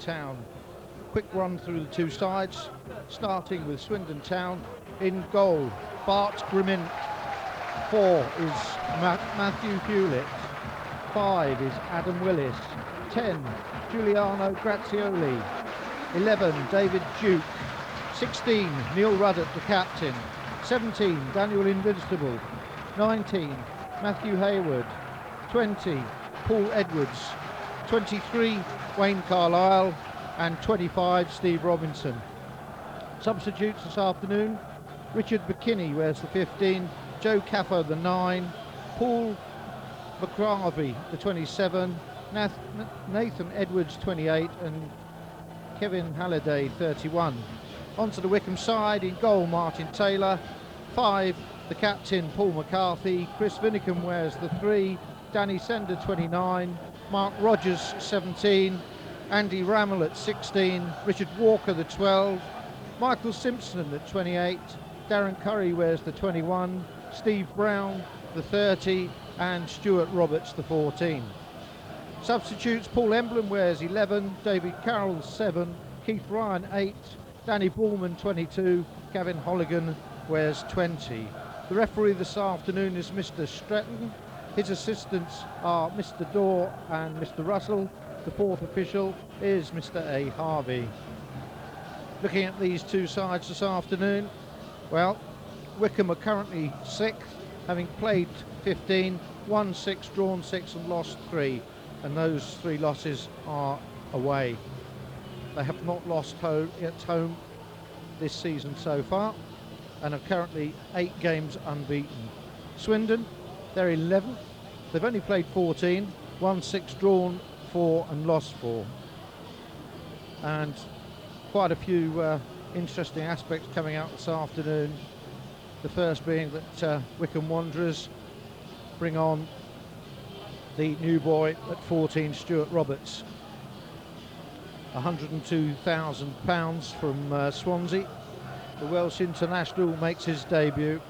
Town. Quick run through the two sides, starting with Swindon Town. In goal, Bart Grimmint. 4 is Matthew Hewlett. 5 is Adam Willis. 10, Giuliano Grazioli. 11, David Duke. 16, Neil Ruddock, the captain. 17, Daniel Invincible. 19, Matthew Hayward. 20, Paul Edwards. 23, Wayne Carlisle. And 25, Steve Robinson. Substitutes this afternoon: Richard McKinney wears the 15, Joe Caffo the 9, Paul McCarvey the 27, Nathan Edwards 28, and Kevin Halliday 31. Onto the Wycombe side. In goal, Martin Taylor. 5, the captain Paul McCarthy. Chris Vinicum wears the 3, Danny Sender 29, Mark Rogers 17, Andy Rammell at 16, Richard Walker the 12, Michael Simpson at 28, Darren Curry wears the 21, Steve Brown the 30, and Stuart Roberts the 14. Substitutes: Paul Emblem wears 11, David Carroll 7, Keith Ryan 8, Danny Bullman 22, Gavin Holligan wears 20. The referee this afternoon is Mr. Stretton. His assistants are Mr. Dorr and Mr. Russell. The fourth official is Mr. A. Harvey. Looking at these two sides this afternoon, well, Wycombe are currently 6th, having played 15, won 6, drawn 6 and lost 3, and those 3 losses are away. They have not lost at home this season so far, and are currently 8 games unbeaten. Swindon, they're 11th. They've only played 14, won 6, drawn 4 and lost 4. And quite a few interesting aspects coming out this afternoon. The first being that Wycombe Wanderers bring on the new boy at 14, Stuart Roberts. £102,000 from Swansea. The Welsh international makes his debut.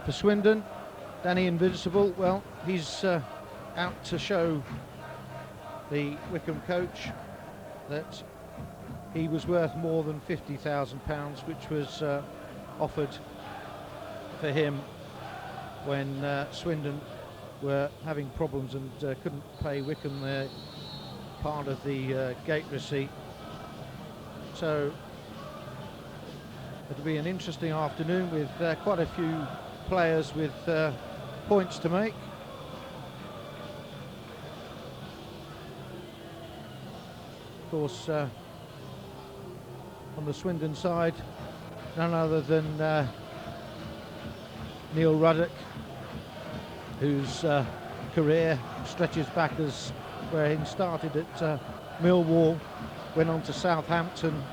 For Swindon, Danny Invincible, well, he's out to show the Wycombe coach that he was worth more than £50,000, which was offered for him when Swindon were having problems and couldn't pay Wycombe their part of the gate receipt. So it'll be an interesting afternoon with quite a few players with points to make. Of course, on the Swindon side, none other than Neil Ruddock, whose career stretches back as where he started at Millwall, went on to Southampton,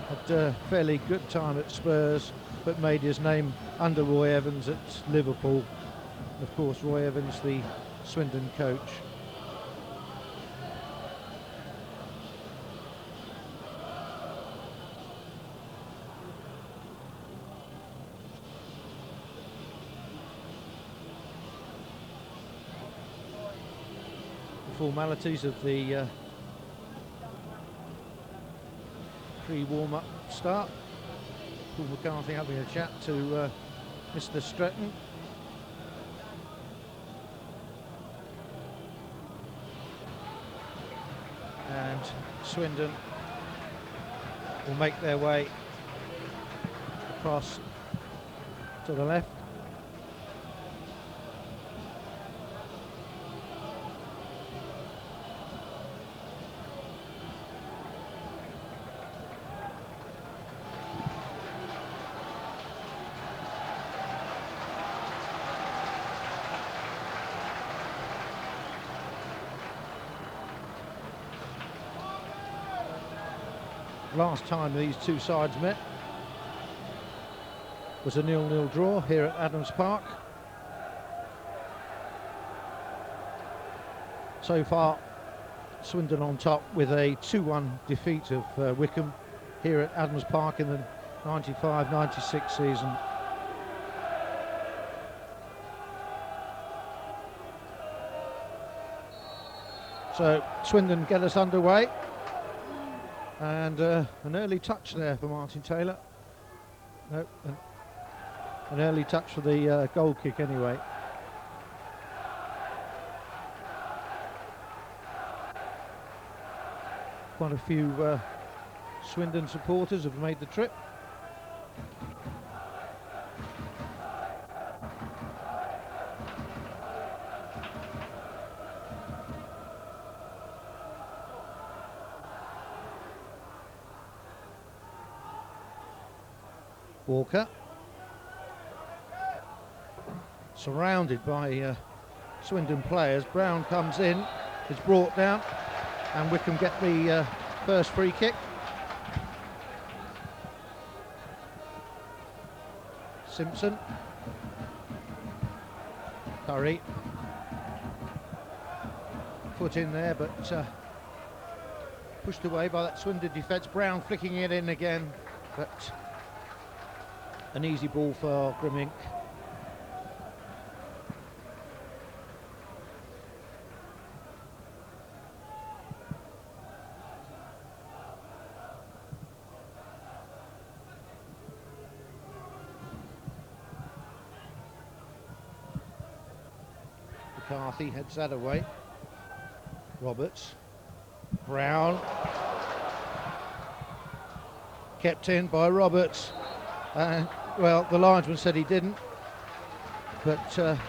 had a fairly good time at Spurs, but made his name under Roy Evans at Liverpool. And of course, Roy Evans, the Swindon coach. Formalities of the pre-warm-up start. Paul McCarthy having a chat to Mr. Stretton. And Swindon will make their way across to the left. Last time these two sides met was a 0-0 draw here at Adams Park. So far, Swindon on top with a 2-1 defeat of Wycombe here at Adams Park in the 95-96 season. So Swindon get us underway, and an early touch there for Martin Taylor. No, an early touch for the goal kick anyway. Quite a few Swindon supporters have made the trip. Walker, surrounded by Swindon players. Brown comes in, is brought down, and Wycombe get the first free kick. Simpson, Curry, foot in there, but pushed away by that Swindon defence. Brown flicking it in again, but an easy ball for Grimink. McCarthy heads that away. Roberts, Brown, kept in by Roberts. Well, the linesman said he didn't, but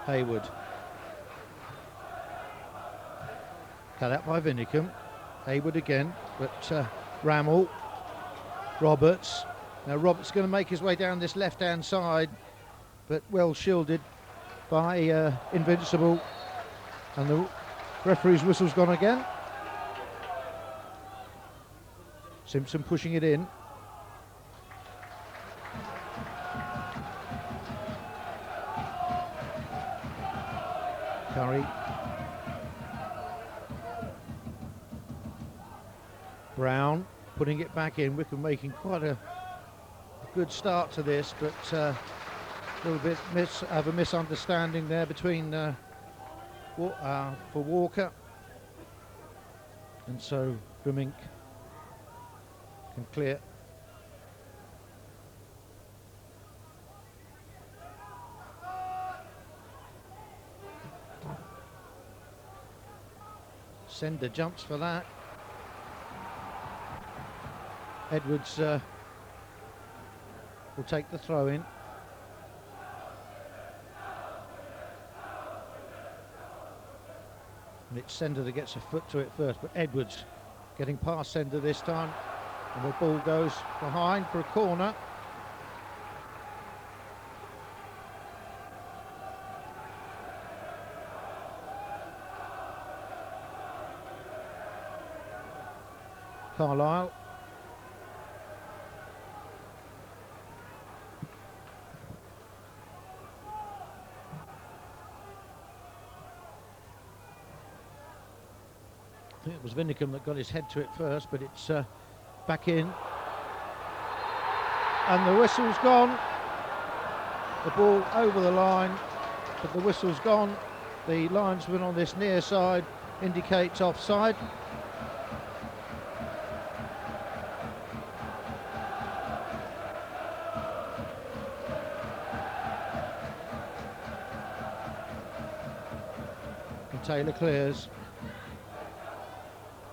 Hayward. Cut out by Wycombe. Hayward again, but Rammell, Roberts. Now Roberts is going to make his way down this left-hand side, but well shielded by Invincible, and the referee's whistle's gone again. Simpson pushing it in. Curry. Brown putting it back in. Wycombe making quite a good start to this, but a little bit of a misunderstanding there between for Walker, and so Grimink can clear. Sender jumps for that. Edwards will take the throw in. And it's Sender that gets a foot to it first, but Edwards getting past Sender this time, and the ball goes behind for a corner. Carlisle. I think it was Wycombe that got his head to it first, but it's back in. And the whistle's gone. The ball over the line, but the whistle's gone. The linesman on this near side indicates offside. And Taylor clears.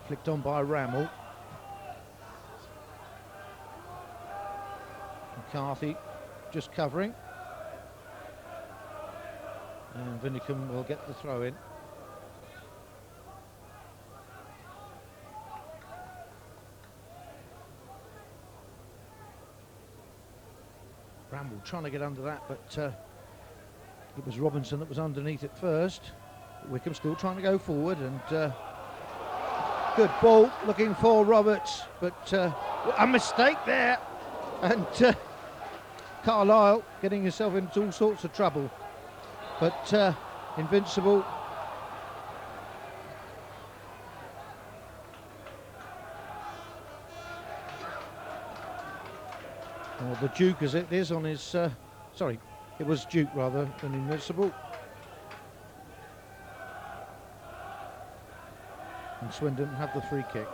Flicked on by Rammell. McCarthy just covering. And Wycombe will get the throw in. Rammell trying to get under that, but it was Robinson that was underneath it first. Wycombe still trying to go forward, and good ball looking for Roberts, but a mistake there, and Carlisle getting himself into all sorts of trouble, but Invincible or the Duke as it is on his Sorry, it was Duke rather than Invincible. And Swindon have the free kick.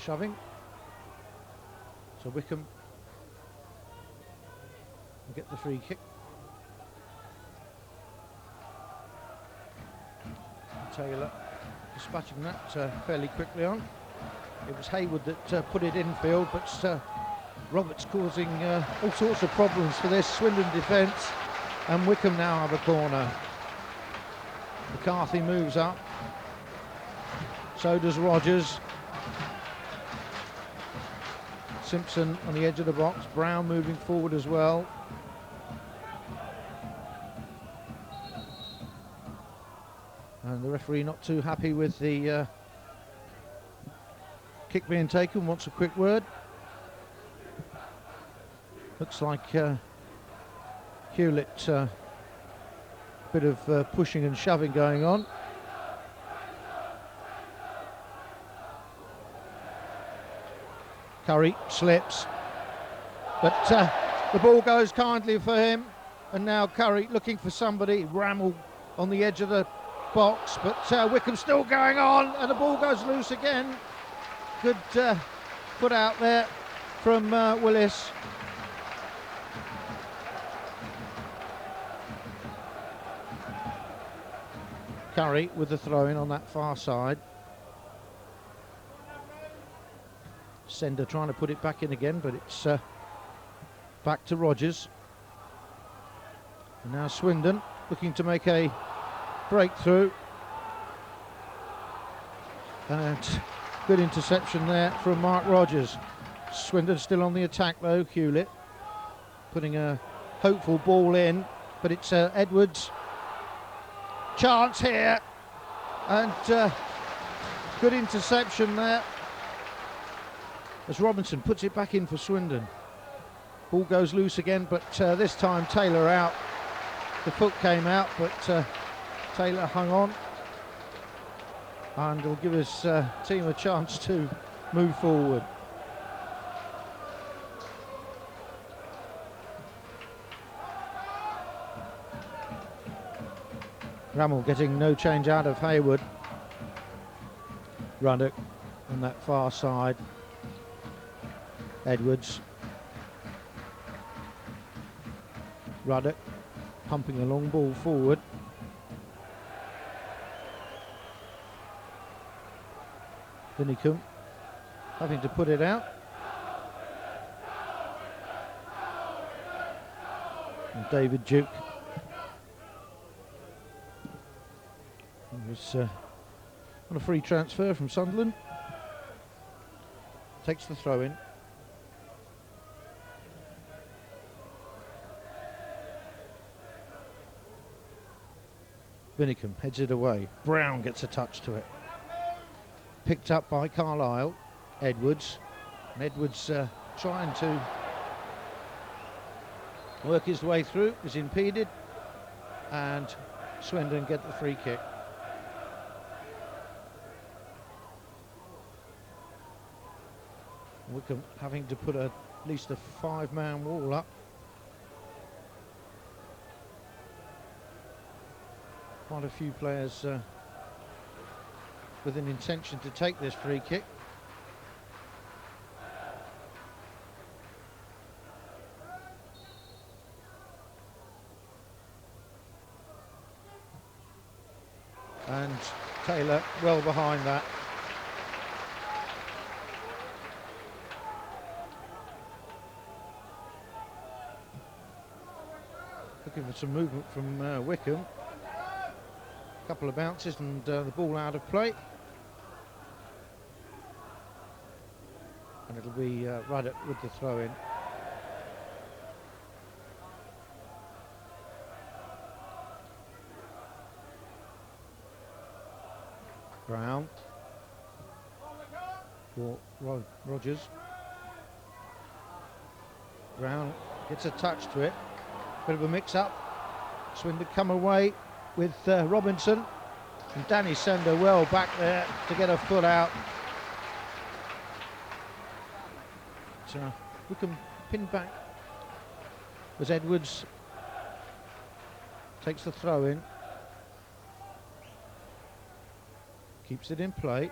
Shoving. So Wycombe will get the free kick. Taylor dispatching that fairly quickly on. It was Hayward that put it infield, but Roberts causing all sorts of problems for this Swindon defence, and Wycombe now have a corner. McCarthy moves up, so does Rogers. Simpson on the edge of the box, Brown moving forward as well. And the referee not too happy with the kick being taken, wants a quick word. Looks like Hewlett, bit of pushing and shoving going on. Curry slips, but the ball goes kindly for him, and now Curry looking for somebody. Rammel on the edge of the box, but Wycombe still going on, and the ball goes loose again. Good put out there from Willis. Curry with the throw-in on that far side. Sender trying to put it back in again, but it's back to Rogers. And now Swindon looking to make a breakthrough. And good interception there from Mark Rogers. Swindon still on the attack though. Hewlett putting a hopeful ball in, but it's Edwards. Chance here, and good interception there as Robinson puts it back in for Swindon. Ball goes loose again, but this time Taylor out. The foot came out, but Taylor hung on, and will give his team a chance to move forward. Rammel getting no change out of Hayward. Ruddock on that far side. Edwards. Ruddock pumping a long ball forward. Wycombe having to put it out. And David Duke. He was on a free transfer from Sunderland. Takes the throw in. Wycombe heads it away. Brown gets a touch to it. Picked up by Carlisle. Edwards. And Edwards trying to work his way through, is impeded, and Swindon get the free kick. Wycombe having to put at least a 5-man wall up. Quite a few players with an intention to take this free kick. And Taylor well behind that. Looking for some movement from Wycombe. A couple of bounces and the ball out of play. And it'll be Ruddock with the throw in. Brown for Rogers. Brown gets a touch to it. Bit of a mix-up. Swindon come away with Robinson. And Danny Sender well back there to get a foot out. So Wycombe pinned back as Edwards takes the throw in. Keeps it in play.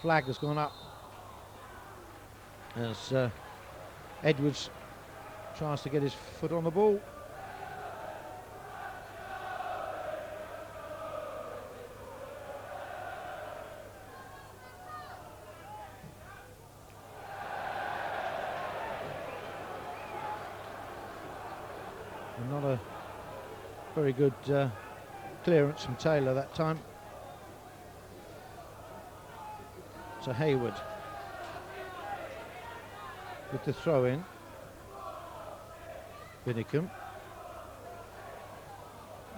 Flag has gone up as Edwards tries to get his foot on the ball. And not a very good clearance from Taylor that time. So Hayward with the throw in. Wycombe.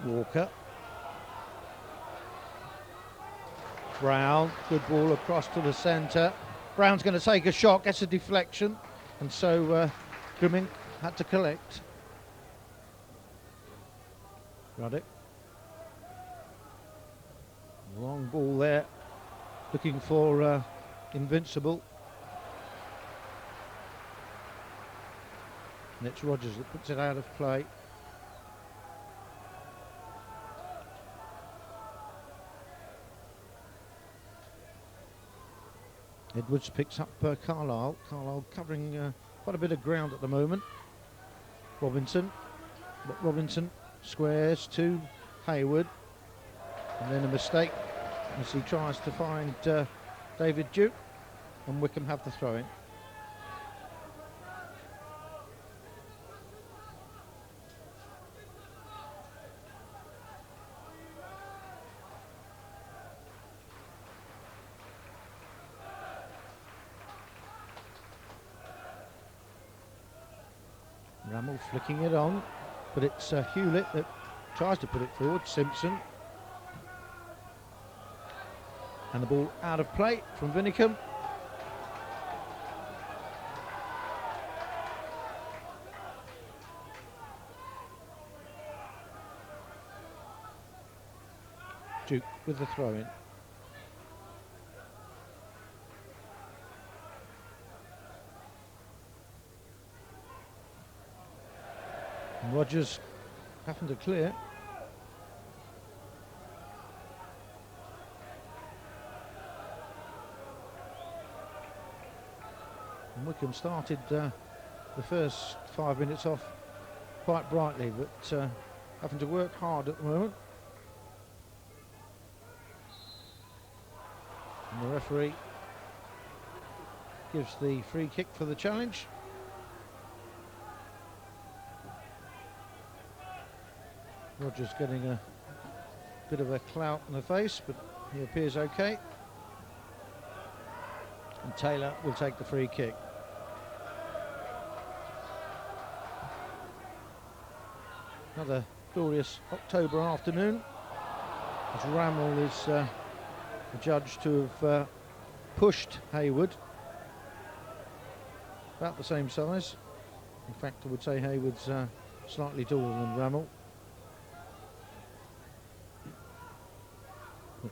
Walker. Brown, good ball across to the centre. Brown's going to take a shot, gets a deflection, and so Grimming had to collect. Ruddock. Long ball there, looking for Invincible. And it's Rogers that puts it out of play. Edwards picks up Carlisle. Carlisle covering quite a bit of ground at the moment. Robinson, but Robinson squares to Hayward. And then a mistake as he tries to find David Duke, and Wycombe have the throw in. Rammel flicking it on, but it's Hewlett that tries to put it forward. Simpson. And the ball out of play from Wycombe. Duke with the throw in. And Rogers having to clear. And Wycombe started the first 5 minutes off quite brightly, but having to work hard at the moment. And the referee gives the free kick for the challenge. Rogers getting a bit of a clout in the face, but he appears okay. And Taylor will take the free kick. Another glorious October afternoon, as Rammel is judged to have pushed Hayward, about the same size. In fact, I would say Hayward's slightly taller than Rammel. But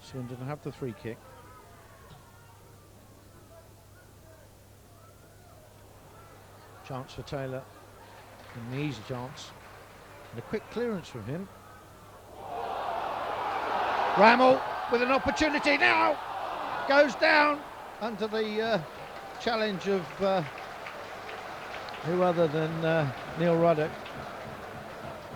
Swindon have the free kick. Chance for Taylor, an easy chance, and a quick clearance from him. Rammel with an opportunity now, goes down under the challenge of who other than Neil Ruddock.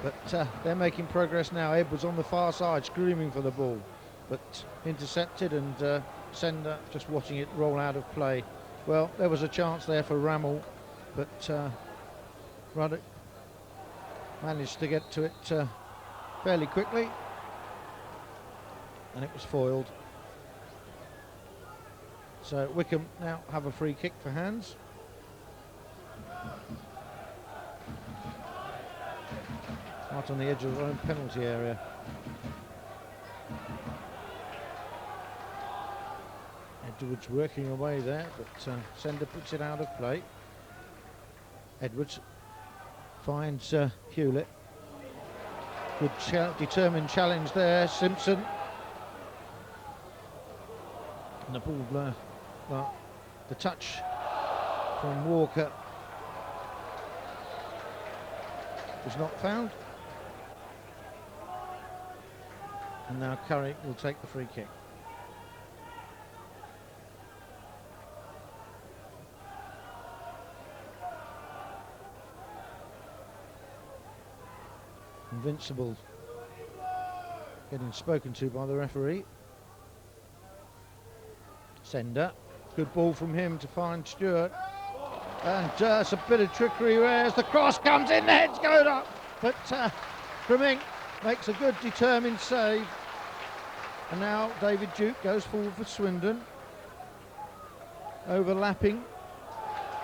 But they're making progress now. Edwards on the far side screaming for the ball, but intercepted, and Sender just watching it roll out of play. Well, there was a chance there for Rammel, but Ruddock managed to get to it fairly quickly, and it was foiled. So Wycombe now have a free kick for hands. Right on the edge of their own penalty area. Edwards working away there, but Sender puts it out of play. Edwards finds Hewlett. Good determined challenge there, Simpson. And the ball, the touch from Walker was not found. And now Curry will take the free kick. Invincible getting spoken to by the referee. Sender, good ball from him to find Stewart, and it's a bit of trickery as the cross comes in, the head's going up, but Grimming makes a good determined save, and now David Duke goes forward for Swindon. Overlapping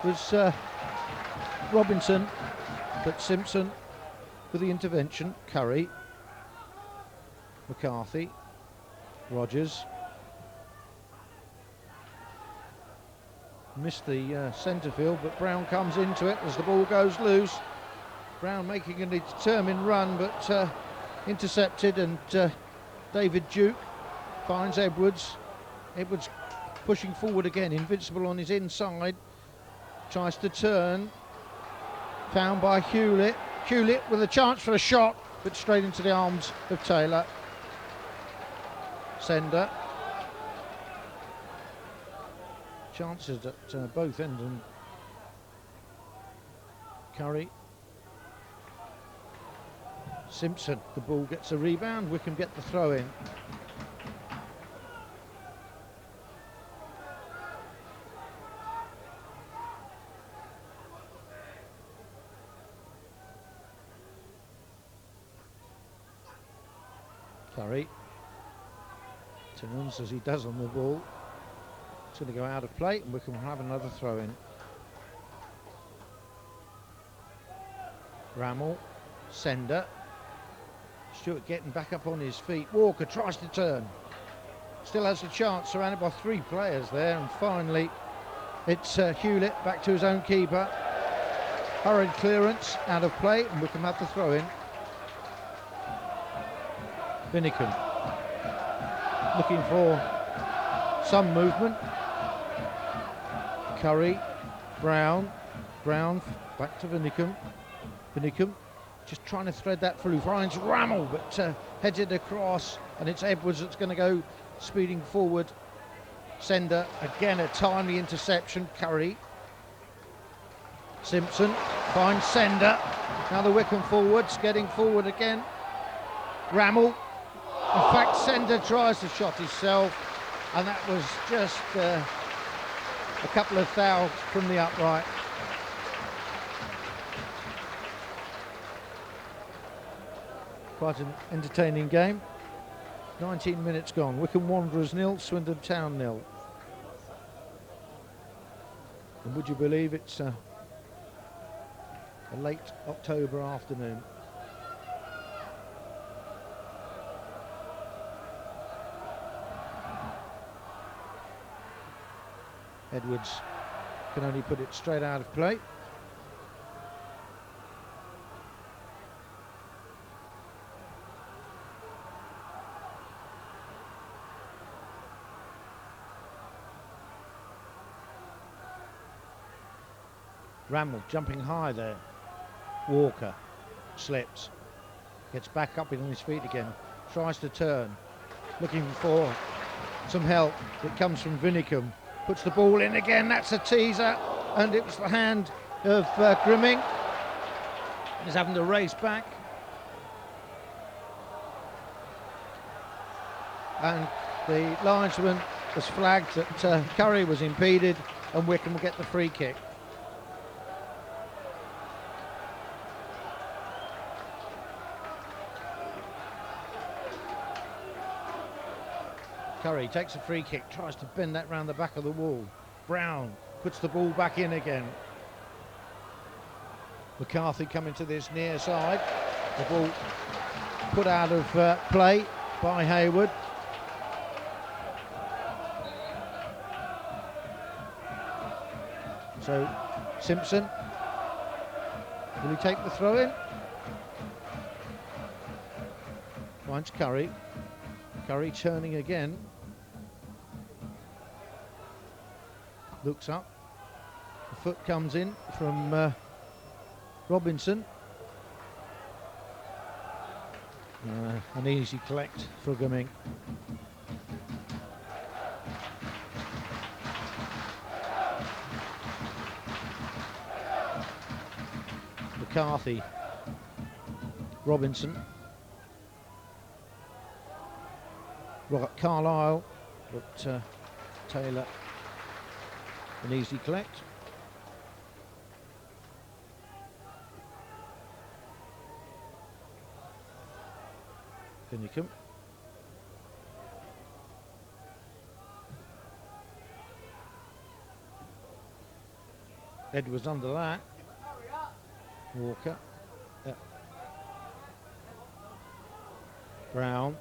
was Robinson, but Simpson with the intervention. Curry, McCarthy, Rogers. Missed the centre field, but Brown comes into it as the ball goes loose. Brown making a determined run, but intercepted, and David Duke finds Edwards. Edwards pushing forward again, Invincible on his inside, tries to turn, found by Hewlett. Hewlett with a chance for a shot, but straight into the arms of Taylor. Sender. Chances at both ends, and Curry. Simpson, the ball gets a rebound, Wycombe get the throw in. Curry turns as he does on the ball. It's going to go out of play, and Wycombe will have another throw in. Rammel, Sender. Stewart getting back up on his feet. Walker tries to turn. Still has a chance, surrounded by three players there, and finally it's Hewlett back to his own keeper. Hurried clearance, out of play, and Wycombe have the throw in. Finicum looking for some movement. Curry, Brown back to Vinicum. Vinicum just trying to thread that through, finds Rammel, but heads it across, and it's Edwards that's going to go speeding forward. Sender, again a timely interception. Curry, Simpson finds Sender. Now the Wycombe forwards getting forward again. Rammel, in fact Sender tries to shot himself, and that was just a couple of fouls from the upright. Quite an entertaining game. 19 minutes gone. Wycombe Wanderers 0, Swindon Town 0. And would you believe it's a late October afternoon. Edwards can only put it straight out of play. Rammel jumping high there. Walker slips, gets back up on his feet again, tries to turn, looking for some help. It comes from Vinicum. Puts the ball in again, that's a teaser, and it was the hand of Grimming. He's having to race back. And the linesman was flagged that Curry was impeded, and Wycombe will get the free kick. Curry takes a free kick, tries to bend that round the back of the wall. Brown puts the ball back in again. McCarthy coming to this near side. The ball put out of play by Hayward. So Simpson Will he take the throw in? Finds Curry. Curry turning again. Looks up. The foot comes in from Robinson. An easy collect for Gumming. McCarthy. Robinson. Carlisle, but Taylor, an easy collect. Finicum. Edwards under that. Walker. Brown.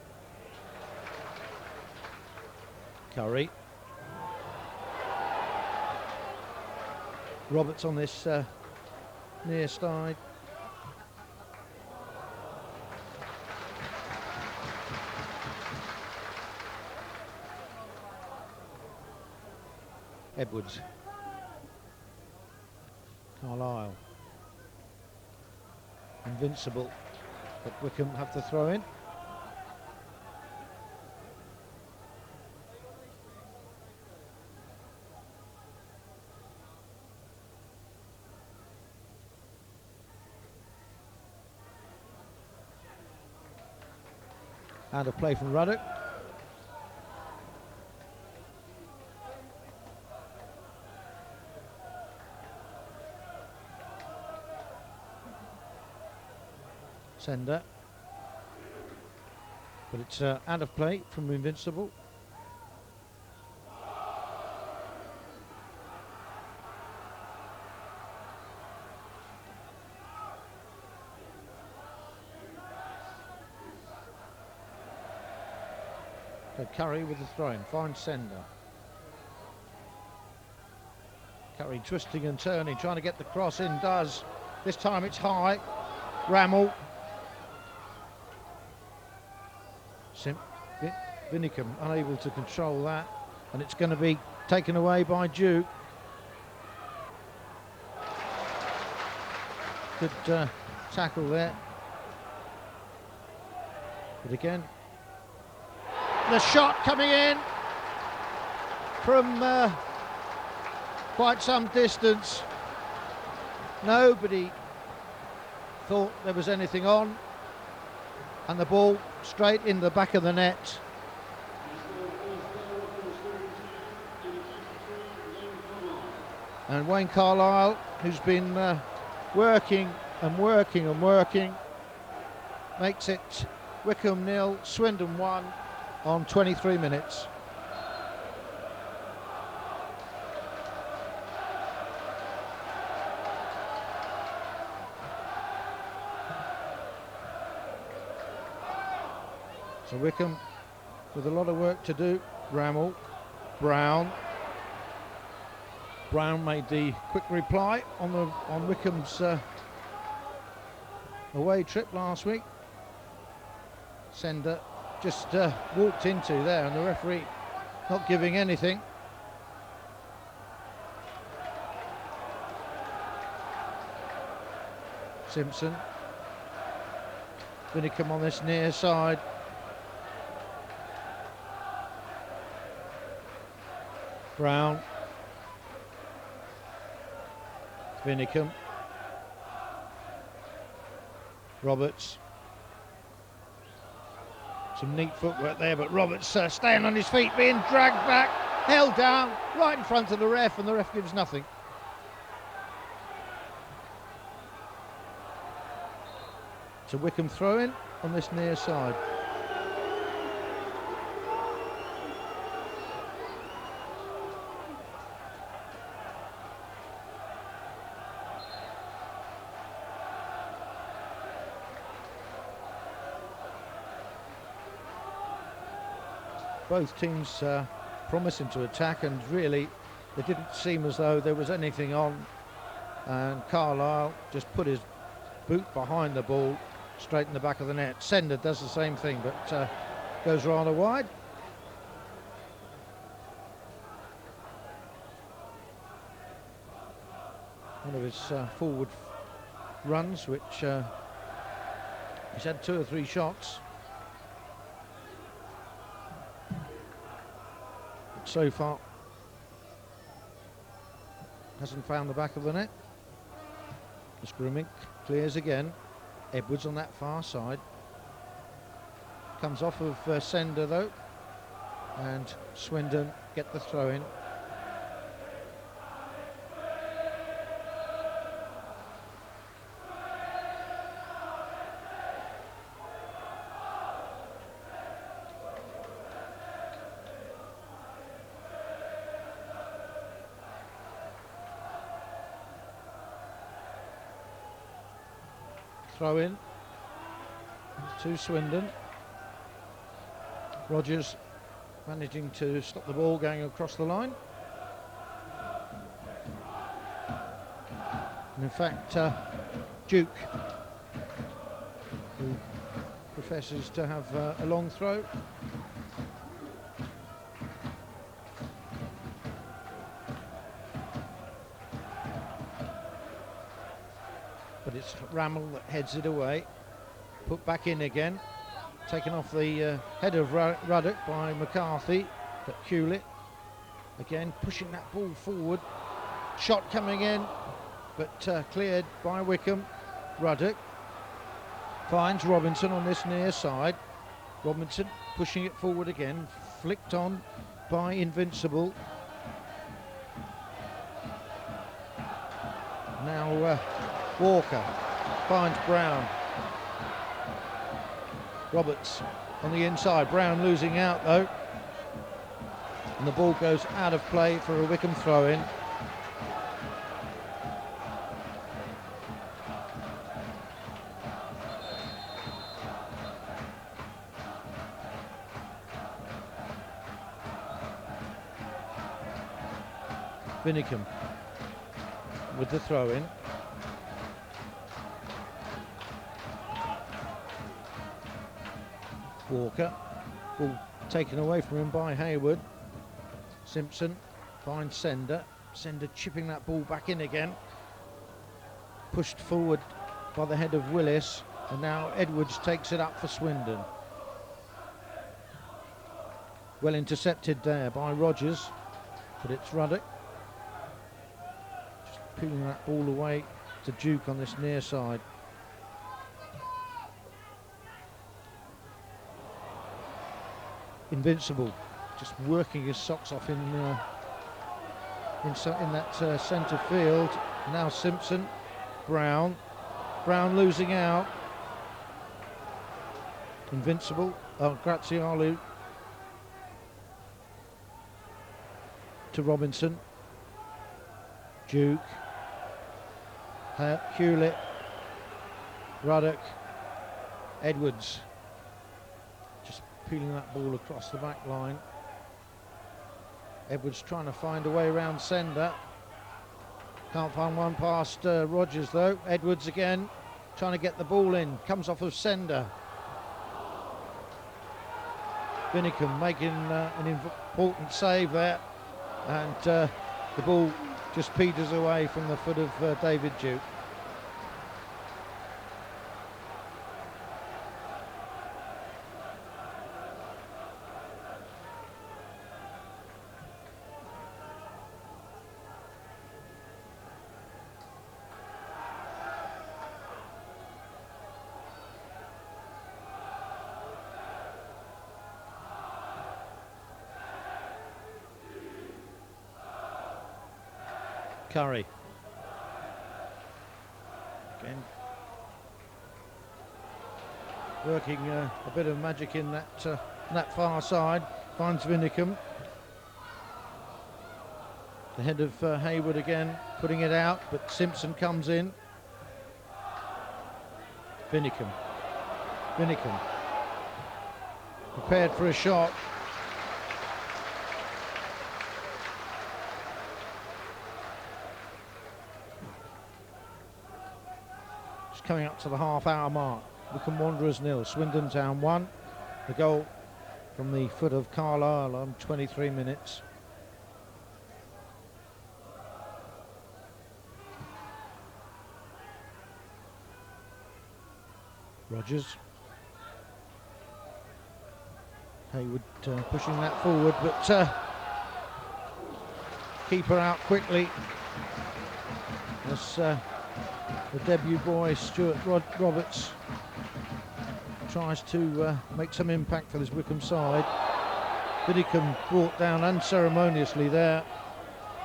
Curry. Roberts on this near side. Edwards. Carlisle. Invincible, but Wycombe have to throw in. And a play from Ruddock. Sender. But it's out of play from Invincible. So Curry with the throw-in, finds Sender. Curry twisting and turning, trying to get the cross in, does. This time it's high. Rammel. Vinicum unable to control that, and it's going to be taken away by Duke. Good tackle there. But again, the shot coming in from quite some distance. Nobody thought there was anything on, and the ball straight in the back of the net. And Wayne Carlisle, who's been working and working and working, makes it Wycombe 0, Swindon 1 on 23 minutes. So Wycombe with a lot of work to do. Rammel, Brown. Brown made the quick reply on Wycombe's away trip last week. Sender just walked into there, and the referee not giving anything. Simpson. Vinicum on this near side. Brown. Vinicum. Roberts. Some neat footwork there, but Roberts staying on his feet, being dragged back, held down, right in front of the ref, and the ref gives nothing. So Wycombe throw-in on this near side. Both teams promising to attack, and really it didn't seem as though there was anything on, and Carlisle just put his boot behind the ball, straight in the back of the net. Sender does the same thing, but goes rather wide. One of his forward runs, which he's had 2 or 3 shots. But so far, hasn't found the back of the net. Grimmick clears again. Edwards on that far side. Comes off of Sender though, and Swindon get the throw in. Throw in to Swindon. Rogers managing to stop the ball going across the line. And in fact, Duke, who professes to have a long throw, but it's Rammel that heads it away. Put back in again. Taken off the head of Ruddock by McCarthy, but Hewlett again pushing that ball forward. Shot coming in, but cleared by Wycombe. Ruddock finds Robinson on this near side. Robinson pushing it forward again, flicked on by Invincible. Now Walker finds Brown. Roberts on the inside. Brown losing out though, and the ball goes out of play for a Wycombe throw-in. Vinicum with the throw-in. Walker, ball taken away from him by Hayward. Simpson finds Sender. Sender chipping that ball back in again. Pushed forward by the head of Willis, and now Edwards takes it up for Swindon. Well intercepted there by Rogers, but it's Ruddock. Just peeling that ball away to Duke on this near side. Invincible, just working his socks off in that centre field. Now Simpson, Brown losing out. Invincible, Grazialu to Robinson. Duke, Hewlett, Ruddock, Edwards. Peeling that ball across the back line. Edwards trying to find a way around Sender. Can't find one past Rogers though. Edwards again trying to get the ball in. Comes off of Sender. Vinicum making an important save there, and the ball just peters away from the foot of David Duke. Curry again working a bit of magic in that far side. Finds Vinicum. The head of Hayward again putting it out, but Simpson comes in. Vinicum prepared for a shot. It's coming up to the half-hour mark. Wycombe Wanderers 0, Swindon Town 1. The goal from the foot of Carlisle on 23 minutes. Rogers. Haywood pushing that forward, but keeper out quickly as the debut boy Stuart Roberts tries to make some impact for this Wycombe side. Widdicombe brought down unceremoniously there,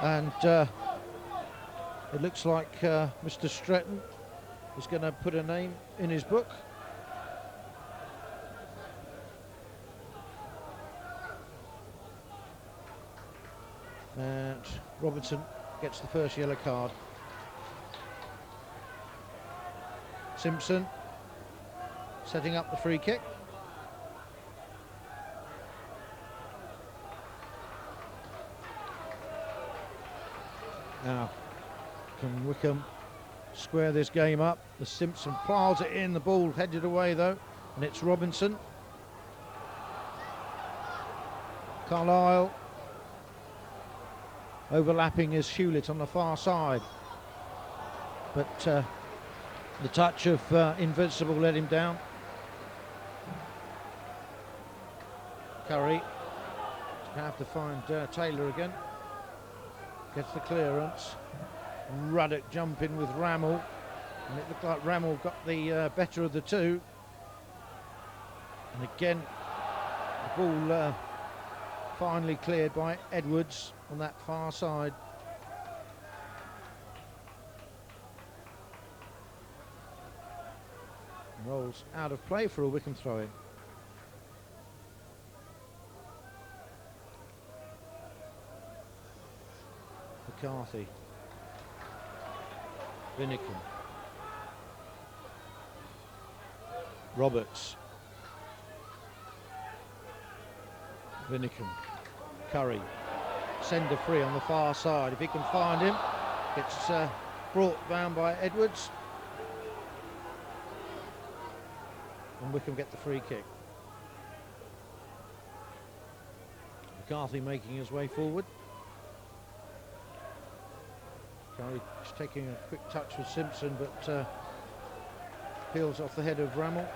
and it looks like Mr. Stretton is going to put a name in his book. And Robinson gets the first yellow card. Simpson setting up the free kick. Now, can Wycombe square this game up? The Simpson plows it in, the ball headed away though, and it's Robinson. Carlisle overlapping is Hewlett on the far side, but the touch of Invincible let him down. Curry is going to have to find Taylor again. Gets the clearance. Ruddock jumping with Rammel, and it looked like Rammel got the better of the two. And again, the ball finally cleared by Edwards on that far side. Rolls out of play for a Wycombe throw-in. McCarthy. Widdicombe. Roberts. Widdicombe. Curry. Sender free on the far side. If he can find him, gets brought down by Edwards. And Wycombe get the free kick. McCarthy making his way forward. Curry just taking a quick touch with Simpson, but peels off the head of Rammel.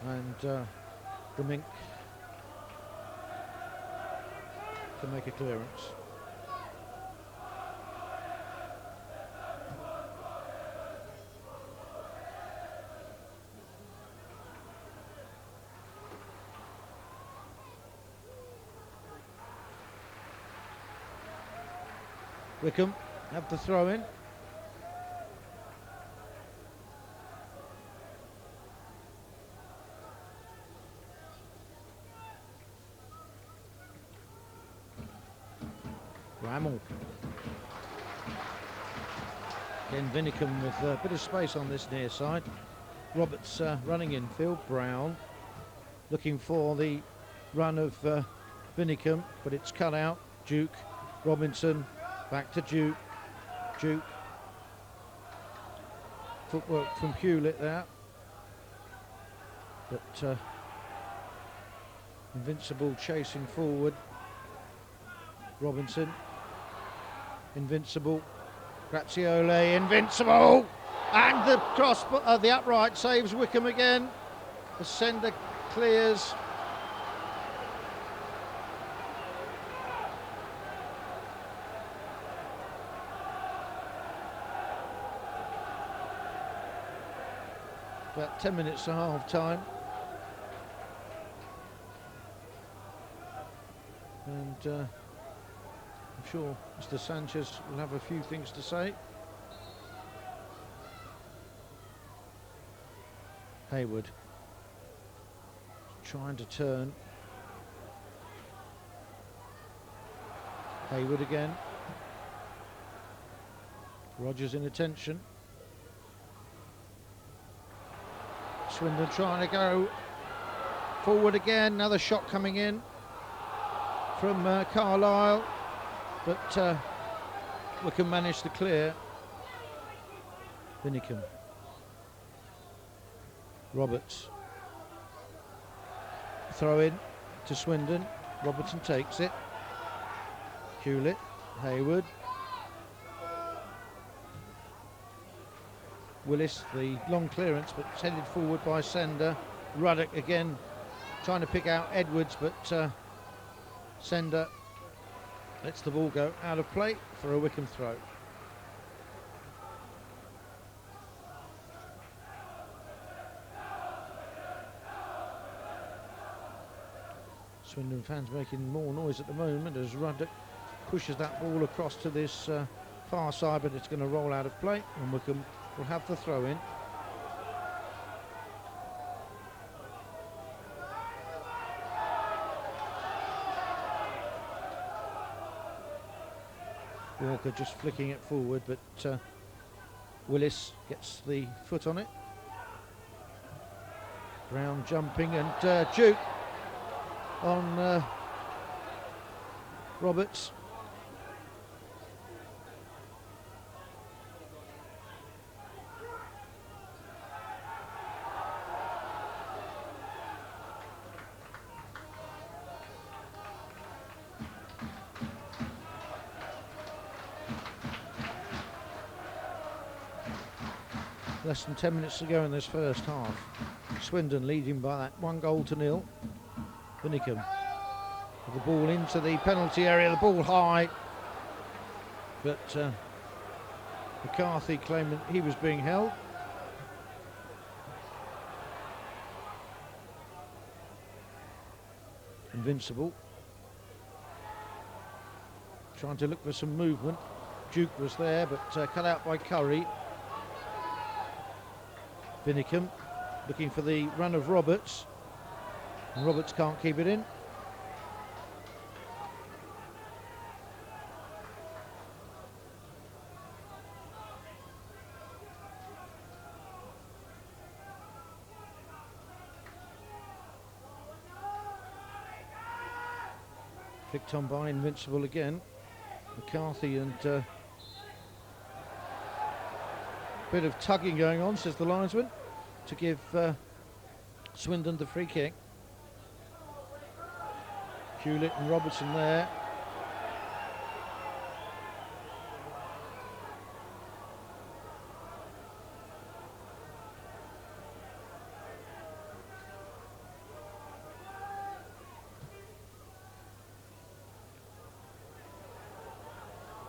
And Grimink to make a clearance. Wycombe have the throw in. Rammel. Again, Widdicombe with a bit of space on this near side. Roberts running infield. Brown looking for the run of Widdicombe, but it's cut out. Duke, Robinson, back to Duke. Duke. Footwork from Hewlett there. But Invincible chasing forward. Robinson. Invincible. Grazioli. Invincible! And the cross, the upright saves Wycombe again. The sender clears. About 10 minutes to half time. And I'm sure Mr. Sanchez will have a few things to say. Haywood trying to turn. Haywood again. Rogers in attention. Swindon trying to go forward again. Another shot coming in from Carlisle, but Wycombe managed to clear. Winnicombe. Roberts. Throw in to Swindon. Robertson takes it. Hewlett. Hayward. Willis, the long clearance, but it's headed forward by Sender. Ruddock again trying to pick out Edwards, but Sender lets the ball go out of play for a Wycombe throw. Swindon fans making more noise at the moment as Ruddock pushes that ball across to this far side, but it's going to roll out of play and Wycombe will have the throw in. Walker just flicking it forward, but Willis gets the foot on it. Brown jumping and Duke on Roberts. Less than 10 minutes to go in this first half. Swindon leading by that 1-0. Winnicombe with the ball into the penalty area, the ball high, but McCarthy claiming he was being held. Invincible trying to look for some movement. Duke was there, but cut out by Curry. Winnicombe looking for the run of Roberts, and Roberts can't keep it in. Flicked on by Invincible again. McCarthy and bit of tugging going on, says the linesman, to give Swindon the free kick. Hewlett and Robertson there.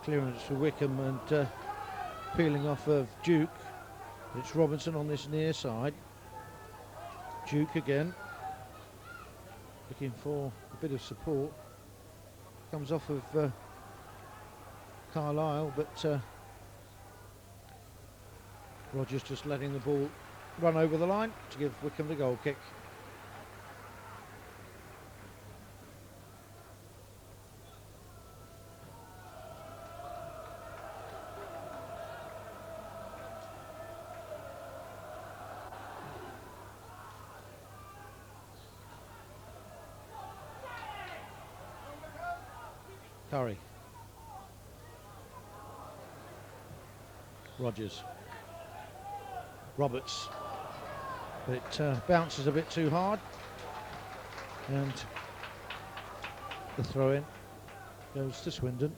Clearance for Wycombe and peeling off of Duke. It's Robinson on this near side. Duke again, looking for a bit of support. Comes off of Carlisle, but Rogers just letting the ball run over the line to give Wycombe the goal kick. Curry. Rogers. Roberts. But it bounces a bit too hard. And the throw in goes to Swindon.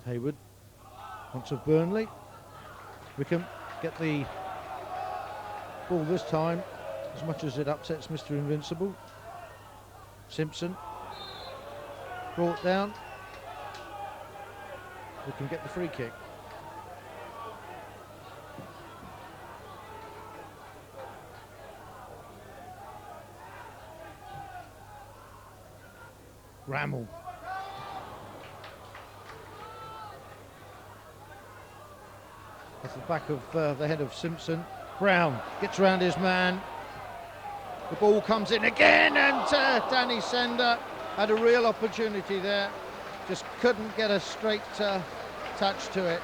Hayward. Once of Burnley. Wycombe get the ball this time, as much as it upsets Mr. Invincible. Simpson brought down. We can get the free kick. Rammel. Off the back of the head of Simpson. Brown gets around his man. The ball comes in again, and Danny Sender had a real opportunity there. Just couldn't get a straight touch to it,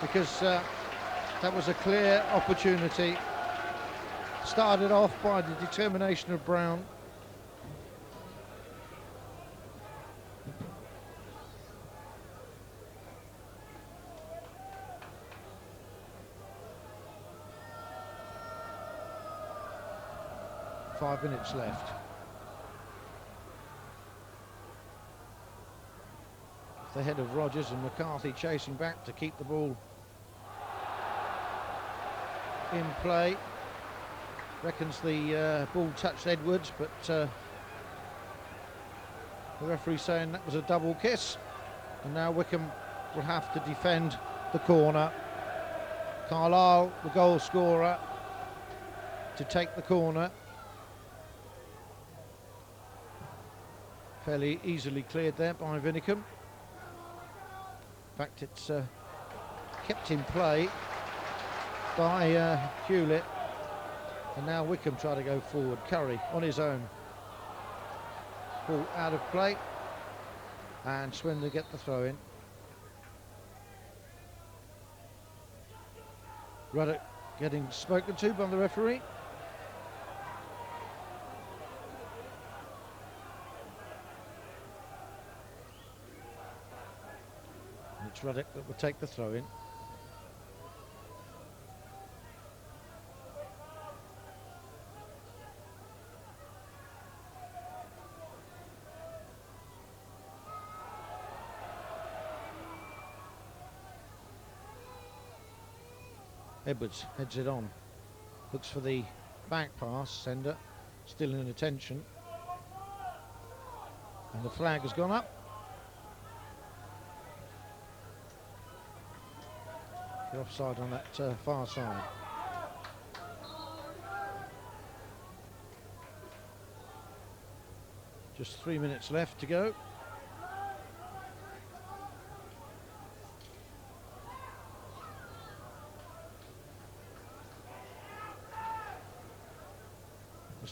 because that was a clear opportunity. Started off by the determination of Brown, 5 minutes left. The head of Rogers and McCarthy chasing back to keep the ball in play. Reckons the ball touched Edwards, but the referee saying that was a double kiss, and now Wycombe will have to defend the corner. Carlisle, the goal scorer, to take the corner. Fairly easily cleared there by Wycombe. In fact, it's kept in play by Hewlett, and now Wycombe try to go forward. Curry on his own. Ball out of play, and Swindon get the throw in. Ruddock getting spoken to by the referee. It's Ruddock that will take the throw in. Edwards heads it on, looks for the back pass. Sender still in attention, and the flag has gone up. The offside on that far side. Just 3 minutes left to go.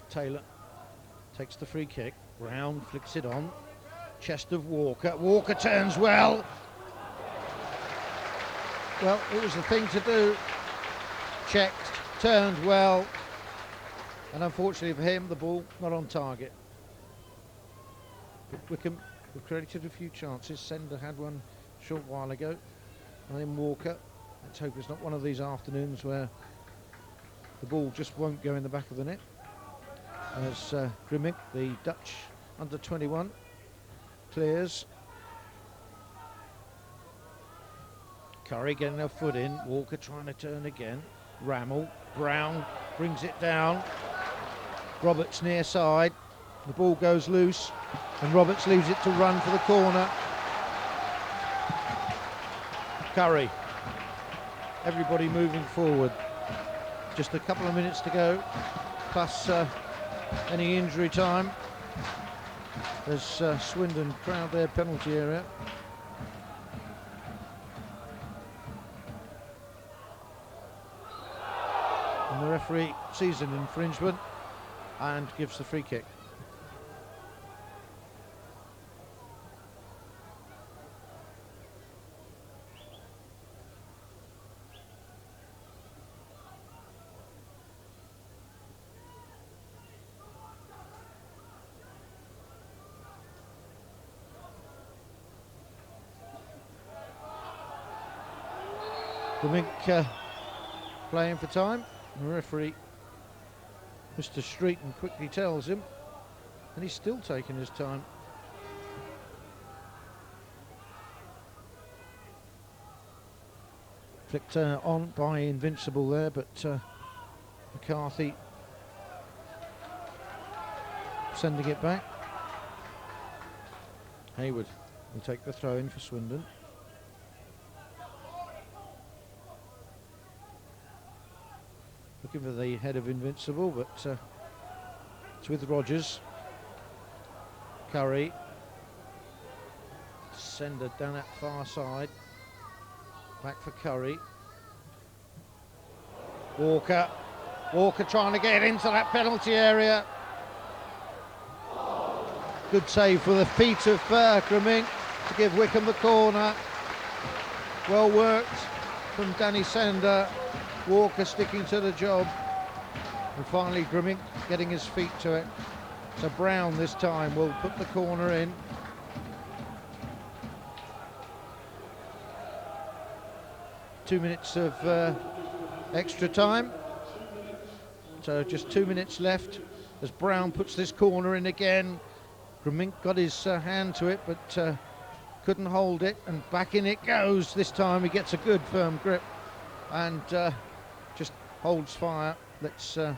Taylor takes the free kick. Brown flicks it on. Chest of Walker. Walker turns well. Well, it was the thing to do. Checked, turned well, and unfortunately for him, the ball not on target. But Wycombe have created a few chances. Sender had one a short while ago, and then Walker. Let's hope it's not one of these afternoons where the ball just won't go in the back of the net. As Grimmick, the Dutch under-21, clears. Curry getting her foot in. Walker trying to turn again. Rammel. Brown brings it down. Roberts near side. The ball goes loose, and Roberts leaves it to run for the corner. Curry. Everybody moving forward. Just a couple of minutes to go, plus any injury time, as Swindon crowd their penalty area. And the referee sees an infringement and gives the free kick. The Mink playing for time. The referee, Mr. Streeton, quickly tells him, and he's still taking his time. Flicked on by Invincible there, but McCarthy sending it back. Hayward will take the throw in for Swindon. Looking for the head of Invincible, but it's with Rogers. Curry. Sender down that far side. Back for Curry. Walker. Walker trying to get into that penalty area. Good save for the feet of Grimming to give Wycombe the corner. Well worked from Danny Sender. Walker sticking to the job, and finally Grimming getting his feet to it. So Brown this time will put the corner in. Two minutes of extra time, so just 2 minutes left as Brown puts this corner in again. Grimink got his hand to it, but couldn't hold it, and back in it goes. This time he gets a good firm grip and just holds fire. Lets the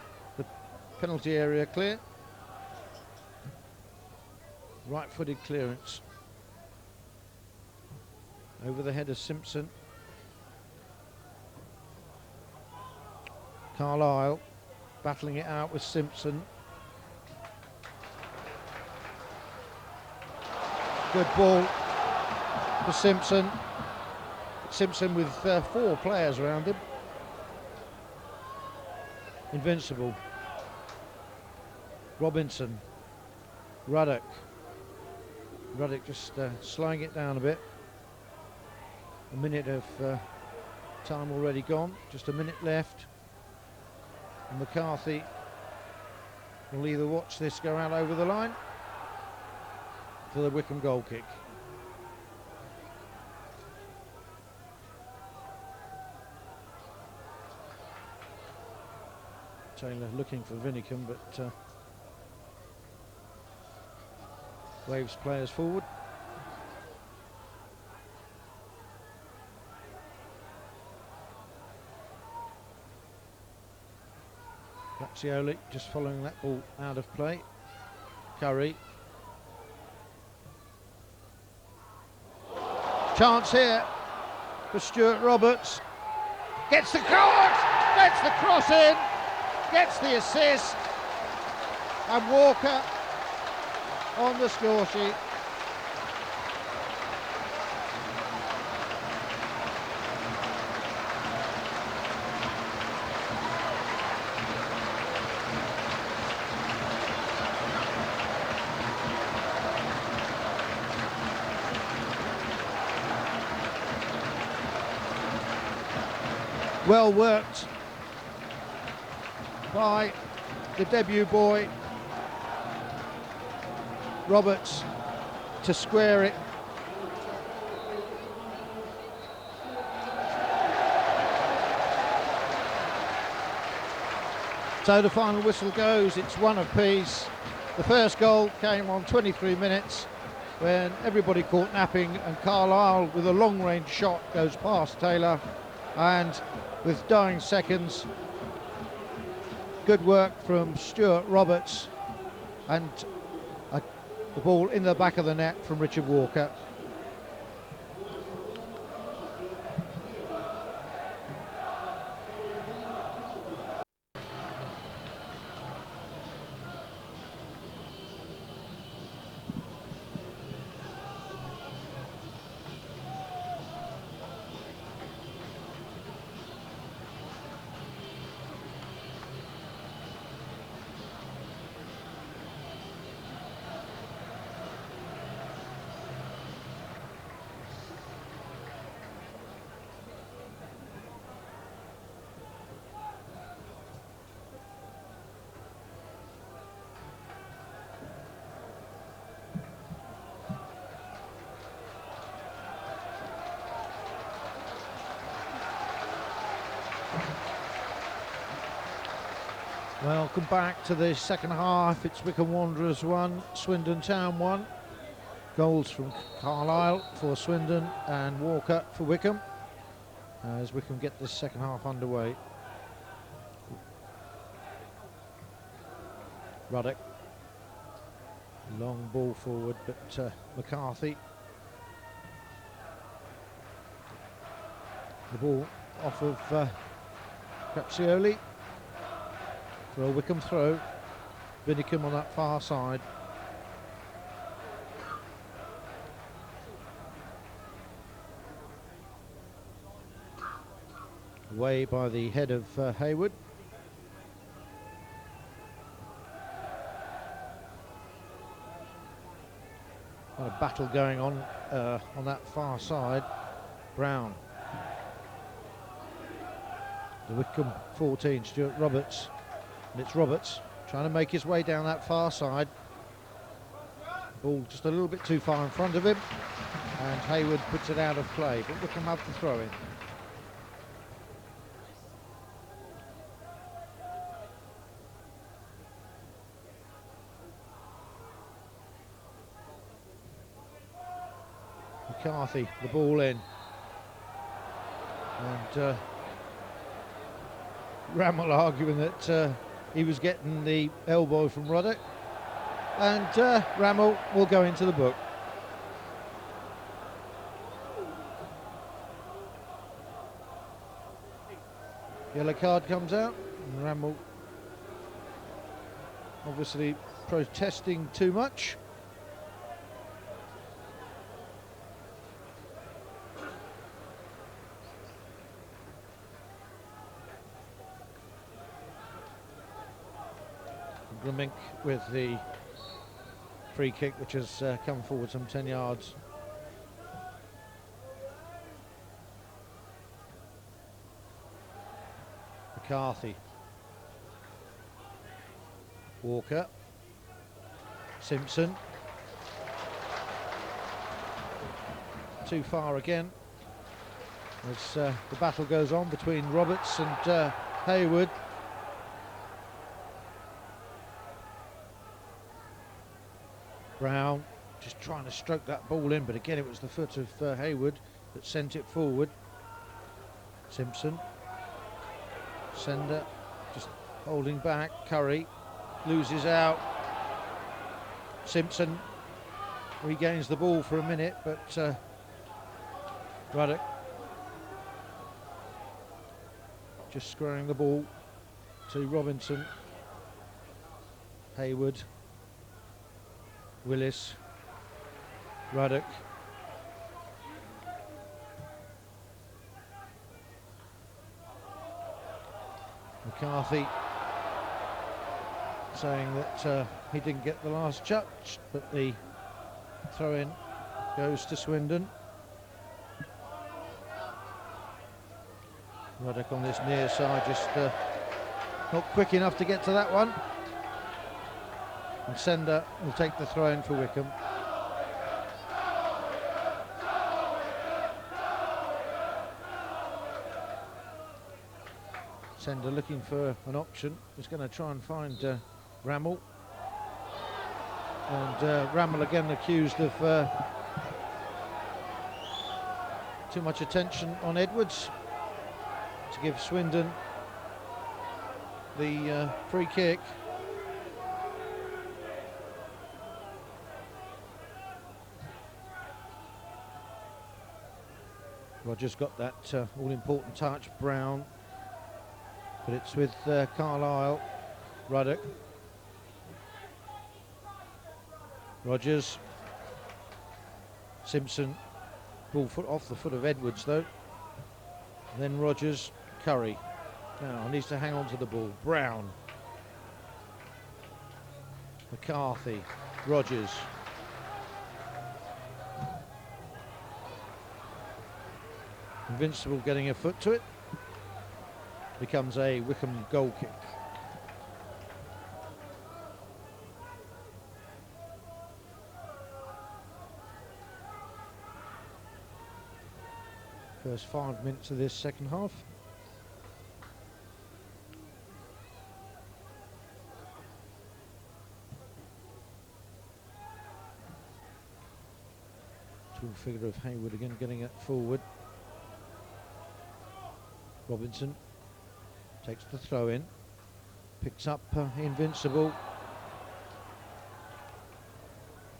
penalty area clear. Right-footed clearance over the head of Simpson. Carlisle battling it out with Simpson. Good ball for Simpson. Simpson with 4 players around him. Invincible. Robinson. Ruddock. Ruddock just slowing it down a bit. A minute of time already gone. Just a minute left. And McCarthy will either watch this go out over the line for the Wycombe goal kick. Taylor looking for Wycombe, but waves players forward. Grazioli just following that ball out of play. Curry. Chance here for Stuart Roberts. Gets the cross in, gets the assist, and Walker on the score sheet. Well worked by the debut boy Roberts to square it. So the final whistle goes, it's one apiece. The first goal came on 23 minutes when everybody caught napping, and Carlisle with a long range shot goes past Taylor, and with dying seconds, good work from Stuart Roberts, and the ball in the back of the net from Richard Walker. Welcome back to the second half. It's Wycombe Wanderers 1, Swindon Town 1. Goals from Carlisle for Swindon and Walker for Wycombe, as Wycombe get this second half underway. Ruddock, long ball forward, but McCarthy. The ball off of Grazioli. For a Wycombe throw. Wycombe on that far side. Away by the head of Hayward. Got a battle going on that far side. Brown. The Wycombe 14, Stuart Roberts. And it's Roberts trying to make his way down that far side. Ball just a little bit too far in front of him, and Hayward puts it out of play, but Wycombe have the throw in. McCarthy, the ball in. And Rammel arguing that he was getting the elbow from Ruddock. And Rammel will go into the book. Yellow card comes out, and Rammel obviously protesting too much. Grimink with the free kick, which has come forward some 10 yards. McCarthy, Walker, Simpson, too far again as the battle goes on between Roberts and Hayward. Brown just trying to stroke that ball in, but again it was the foot of Hayward that sent it forward. Simpson, Sender just holding back. Curry loses out. Simpson regains the ball for a minute, but Ruddock just squaring the ball to Robinson. Hayward, Willis, Ruddock. McCarthy saying that he didn't get the last touch, but the throw-in goes to Swindon. Ruddock on this near side, just not quick enough to get to that one. And Sender will take the throw-in for Wycombe. Sender looking for an option. He's going to try and find Rammel. And Rammel again accused of too much attention on Edwards to give Swindon the free kick. Rogers got that all-important touch. Brown. But it's with Carlisle. Ruddock. Rogers. Simpson. Ball foot off the foot of Edwards though. And then Rogers. Curry. Now needs to hang on to the ball. Brown. McCarthy. Rogers. Invincible getting a foot to it. Becomes a Wycombe goal kick. First 5 minutes of this second half. Tall figure of Hayward again getting it forward. Robinson takes the throw in, picks up Invincible.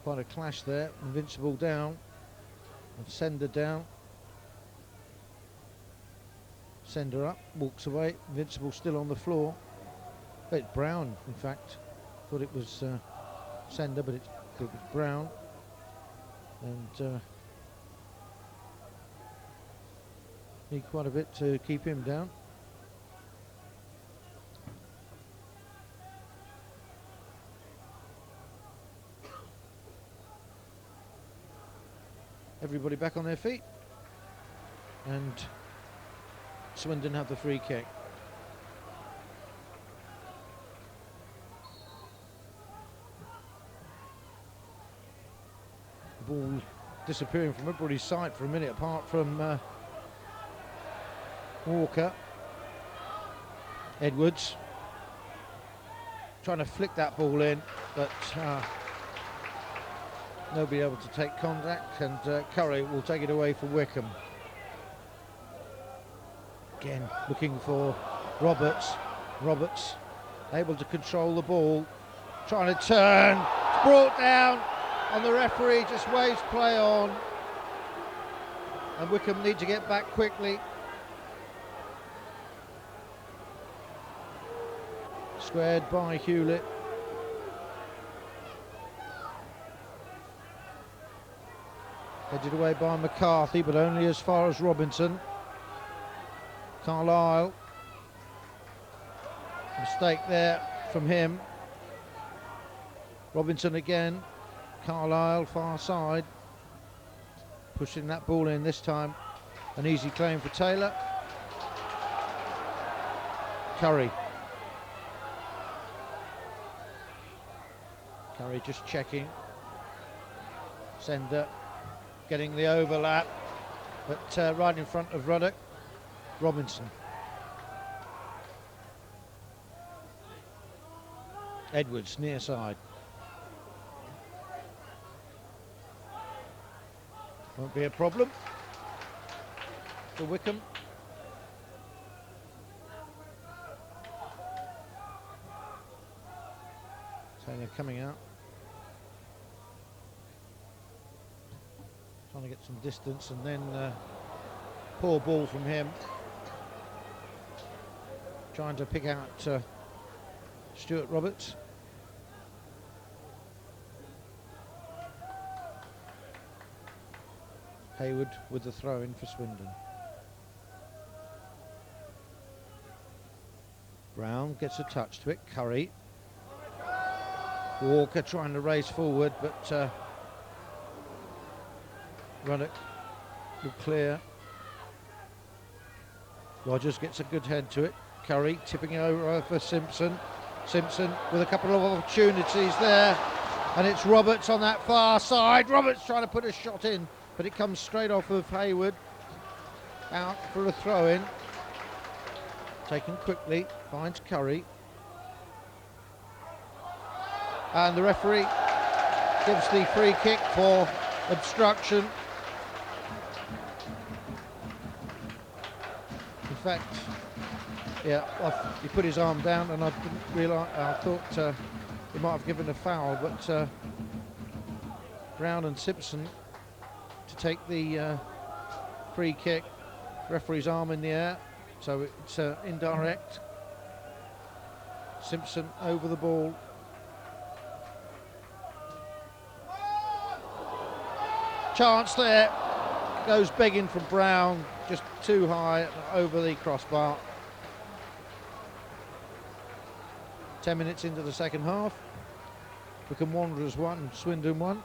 Quite a clash there. Invincible down, and Sender down. Sender up, walks away. Invincible still on the floor. It's Brown, in fact. Thought it was Sender, but it was Brown. And need quite a bit to keep him down. Everybody back on their feet, and Swindon have the free kick. The ball disappearing from everybody's sight for a minute, apart from Walker. Edwards trying to flick that ball in, but They'll be able to take contact, and Curry will take it away for Wycombe. Again, looking for Roberts. Roberts able to control the ball, trying to turn. It's brought down, and the referee just waves play on. And Wycombe need to get back quickly. Squared by Hewlett. Headed away by McCarthy, but only as far as Robinson. Carlisle. Mistake there from him. Robinson again. Carlisle far side. Pushing that ball in this time. An easy claim for Taylor. Curry. Curry just checking. Sender getting the overlap, but right in front of Ruddock. Robinson. Edwards near side. Won't be a problem for Wycombe. Taylor coming out. Trying to get some distance, and then poor ball from him. Trying to pick out Stuart Roberts. Hayward with the throw in for Swindon. Brown gets a touch to it. Curry. Walker trying to race forward, but Ruddock will clear. Rogers gets a good head to it. Curry tipping it over for Simpson. Simpson with a couple of opportunities there, and it's Roberts on that far side. Roberts trying to put a shot in, but it comes straight off of Hayward. Out for a throw in. Taken quickly, finds Curry. And the referee gives the free kick for obstruction. In fact, yeah, he put his arm down, and I didn't realise. I thought he might have given a foul, but Brown and Simpson to take the free kick. Referee's arm in the air, so it's indirect. Simpson over the ball. Chance there, goes begging from Brown, just too high over the crossbar. 10 minutes into the second half. Wycombe Wanderers 1, Swindon 1.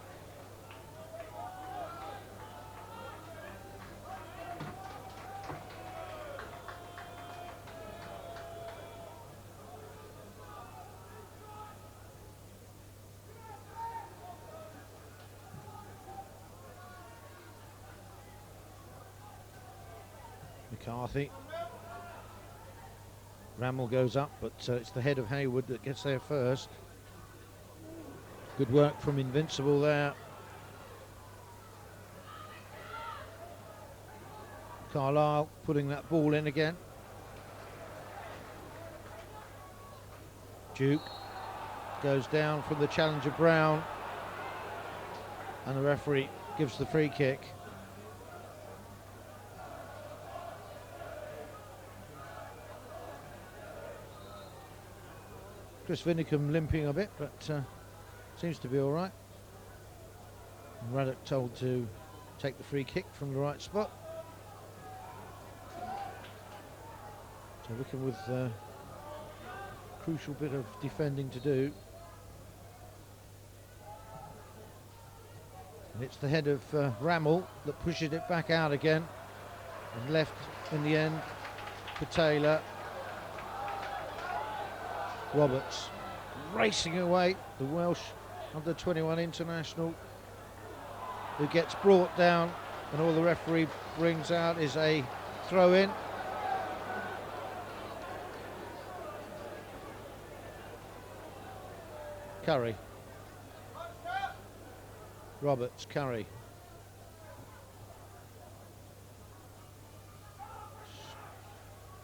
McCarthy. Rammell goes up, but it's the head of Hayward that gets there first. Good work from Invincible there. Carlisle putting that ball in again. Duke goes down from the challenge of Brown, and the referee gives the free kick. Chris Vinicum limping a bit, but seems to be all right. And Ruddock told to take the free kick from the right spot. So Wycombe with a crucial bit of defending to do. And it's the head of Rammell that pushes it back out again, and left in the end for Taylor. Roberts racing away, the Welsh under-21 international, who gets brought down, and all the referee brings out is a throw-in. Curry. Roberts, Curry.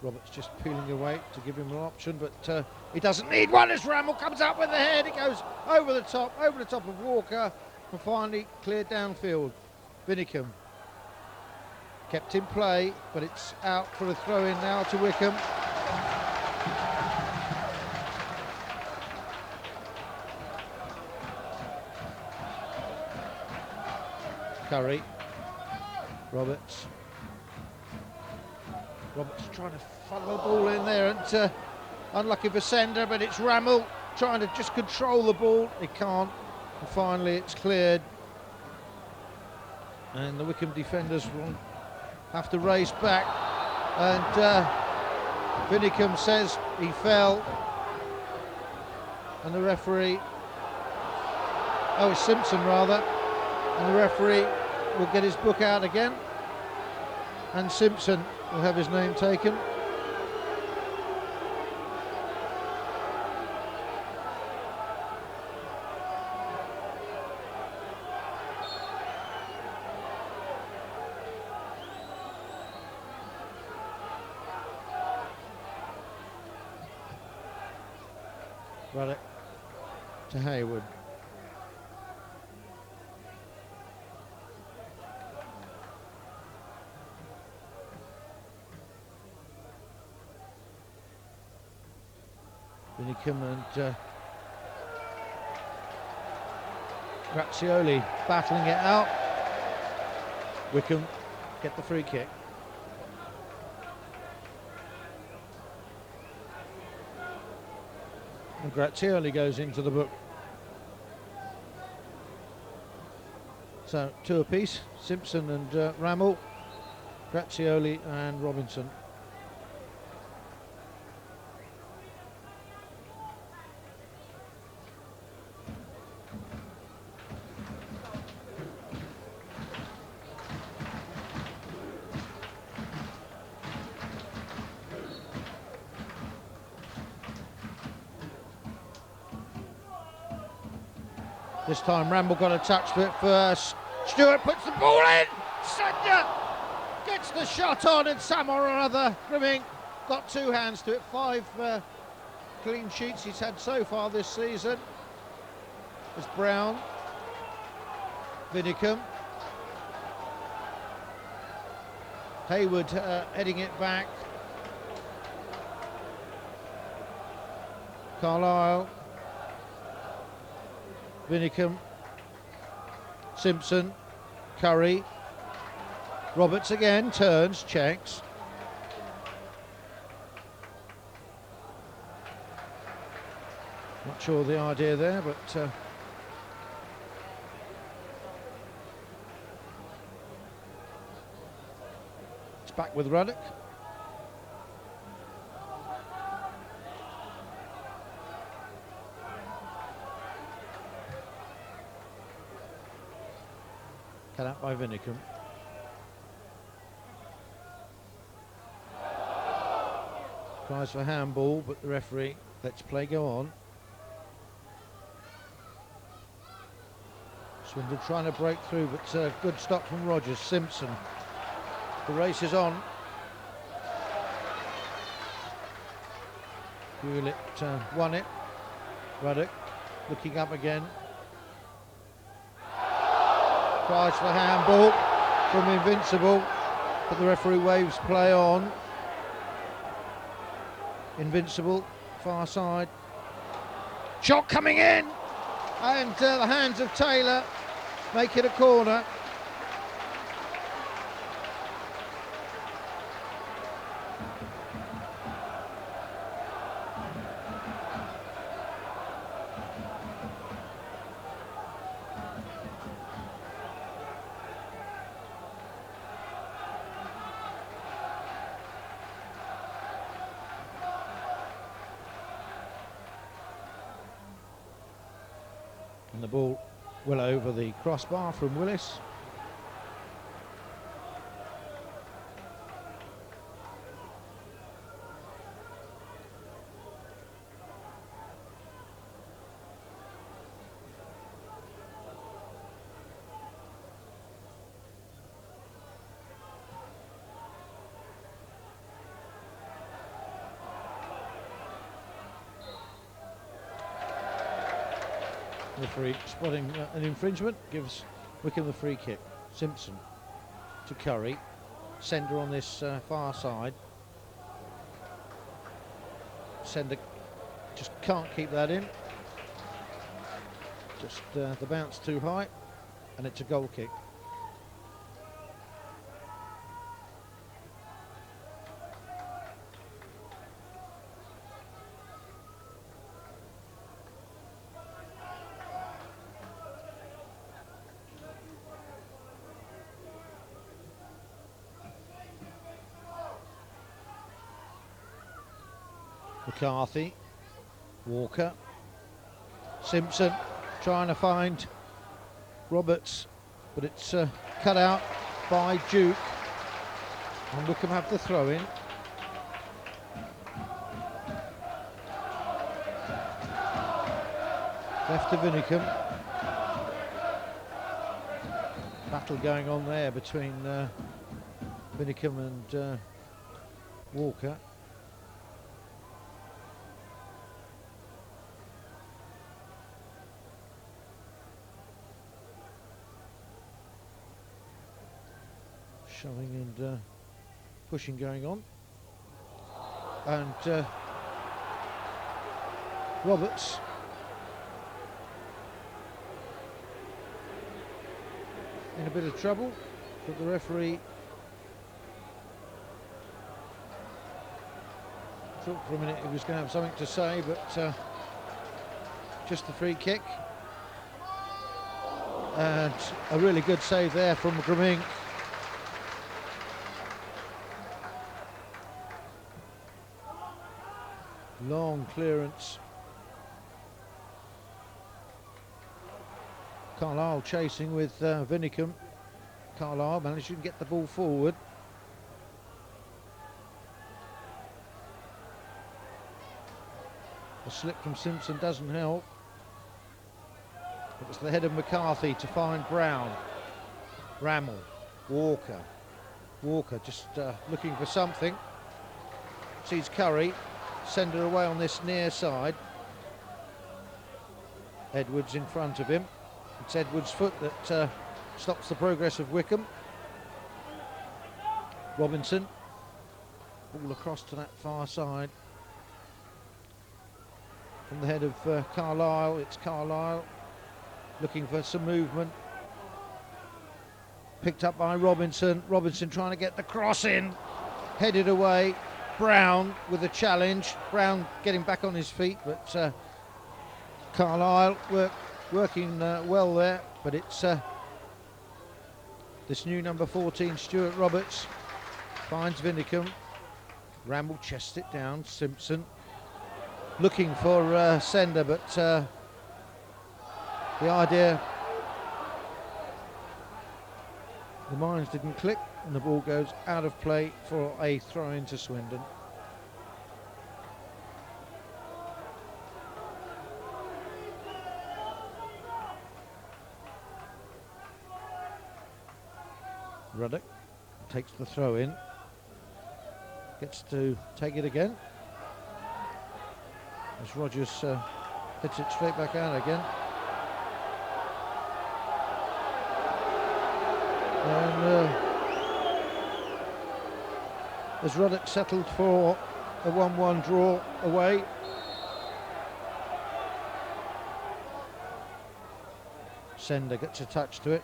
Roberts just peeling away to give him an option, but he doesn't need one as Rammell comes up with the head. It goes over the top of Walker, and finally cleared downfield. Vinicum kept in play, but it's out for a throw-in now to Wycombe. Curry, Roberts trying to funnel the ball in there, and unlucky for Sender, but it's Rammell trying to just control the ball. He can't, and finally it's cleared, and the Wycombe defenders will have to race back, and Vinicum says he fell, and the referee, oh, it's Simpson rather, and the referee will get his book out again, and Simpson will have his name taken. Ruddock to Hayward. Vinicum and Grazioli battling it out. Wycombe get the free kick. And Grazioli goes into the book. So two apiece, Simpson and Rammell, Grazioli and Robinson. This time Rammell got a touch to it first. Stewart puts the ball in. Senya gets the shot on, and somehow or other Grimming got two hands to it. 5 clean sheets he's had so far this season. It's Brown, Vinicum, Hayward heading it back. Carlisle, Vinicum, Simpson, Curry, Roberts again, turns, checks. Not sure the idea there, but it's back with Ruddock. Cut out by Vinicum. Cries for handball, but the referee lets play go on. Swindon trying to break through, but good stop from Rogers. Simpson. The race is on. Hewlett won it. Ruddock looking up again. Cries for handball from Invincible, but the referee waves play on. Invincible, far side. Shot coming in, and the hands of Taylor make it a corner. And the ball well over the crossbar from Willis. Referee spotting an infringement, gives Wycombe the free kick. Simpson to Curry. Sender on this far side. Sender just can't keep that in. Just the bounce too high, and it's a goal kick. McCarthy, Walker, Simpson trying to find Roberts, but it's cut out by Duke, and Wycombe have the throw in. Left to Vinicum. Battle going on there between Vinicum and Walker. Shoving and pushing going on, and Roberts in a bit of trouble, but the referee thought for a minute he was going to have something to say, but just the free kick, and a really good save there from Gramink. Long clearance. Carlisle chasing with Vinicum. Carlisle managed to get the ball forward. A slip from Simpson doesn't help. It was the head of McCarthy to find Brown. Rammel, Walker. Walker just looking for something. Sees Curry. Send her away on this near side. Edwards in front of him. It's Edwards' foot that stops the progress of Wycombe. Robinson. Ball across to that far side. From the head of Carlisle, it's Carlisle looking for some movement. Picked up by Robinson. Robinson trying to get the cross in. Headed away. Brown with a challenge. Brown getting back on his feet, but Carlisle working well there. But it's this new number 14, Stuart Roberts, finds Vinicum. Ramble chests it down. Simpson looking for Sender, but the idea, the minds didn't click, and the ball goes out of play for a throw into Swindon. Ruddock takes the throw in, gets to take it again as Rogers hits it straight back out again. And as Ruddock settled for a 1-1 draw away. Sender gets a touch to it.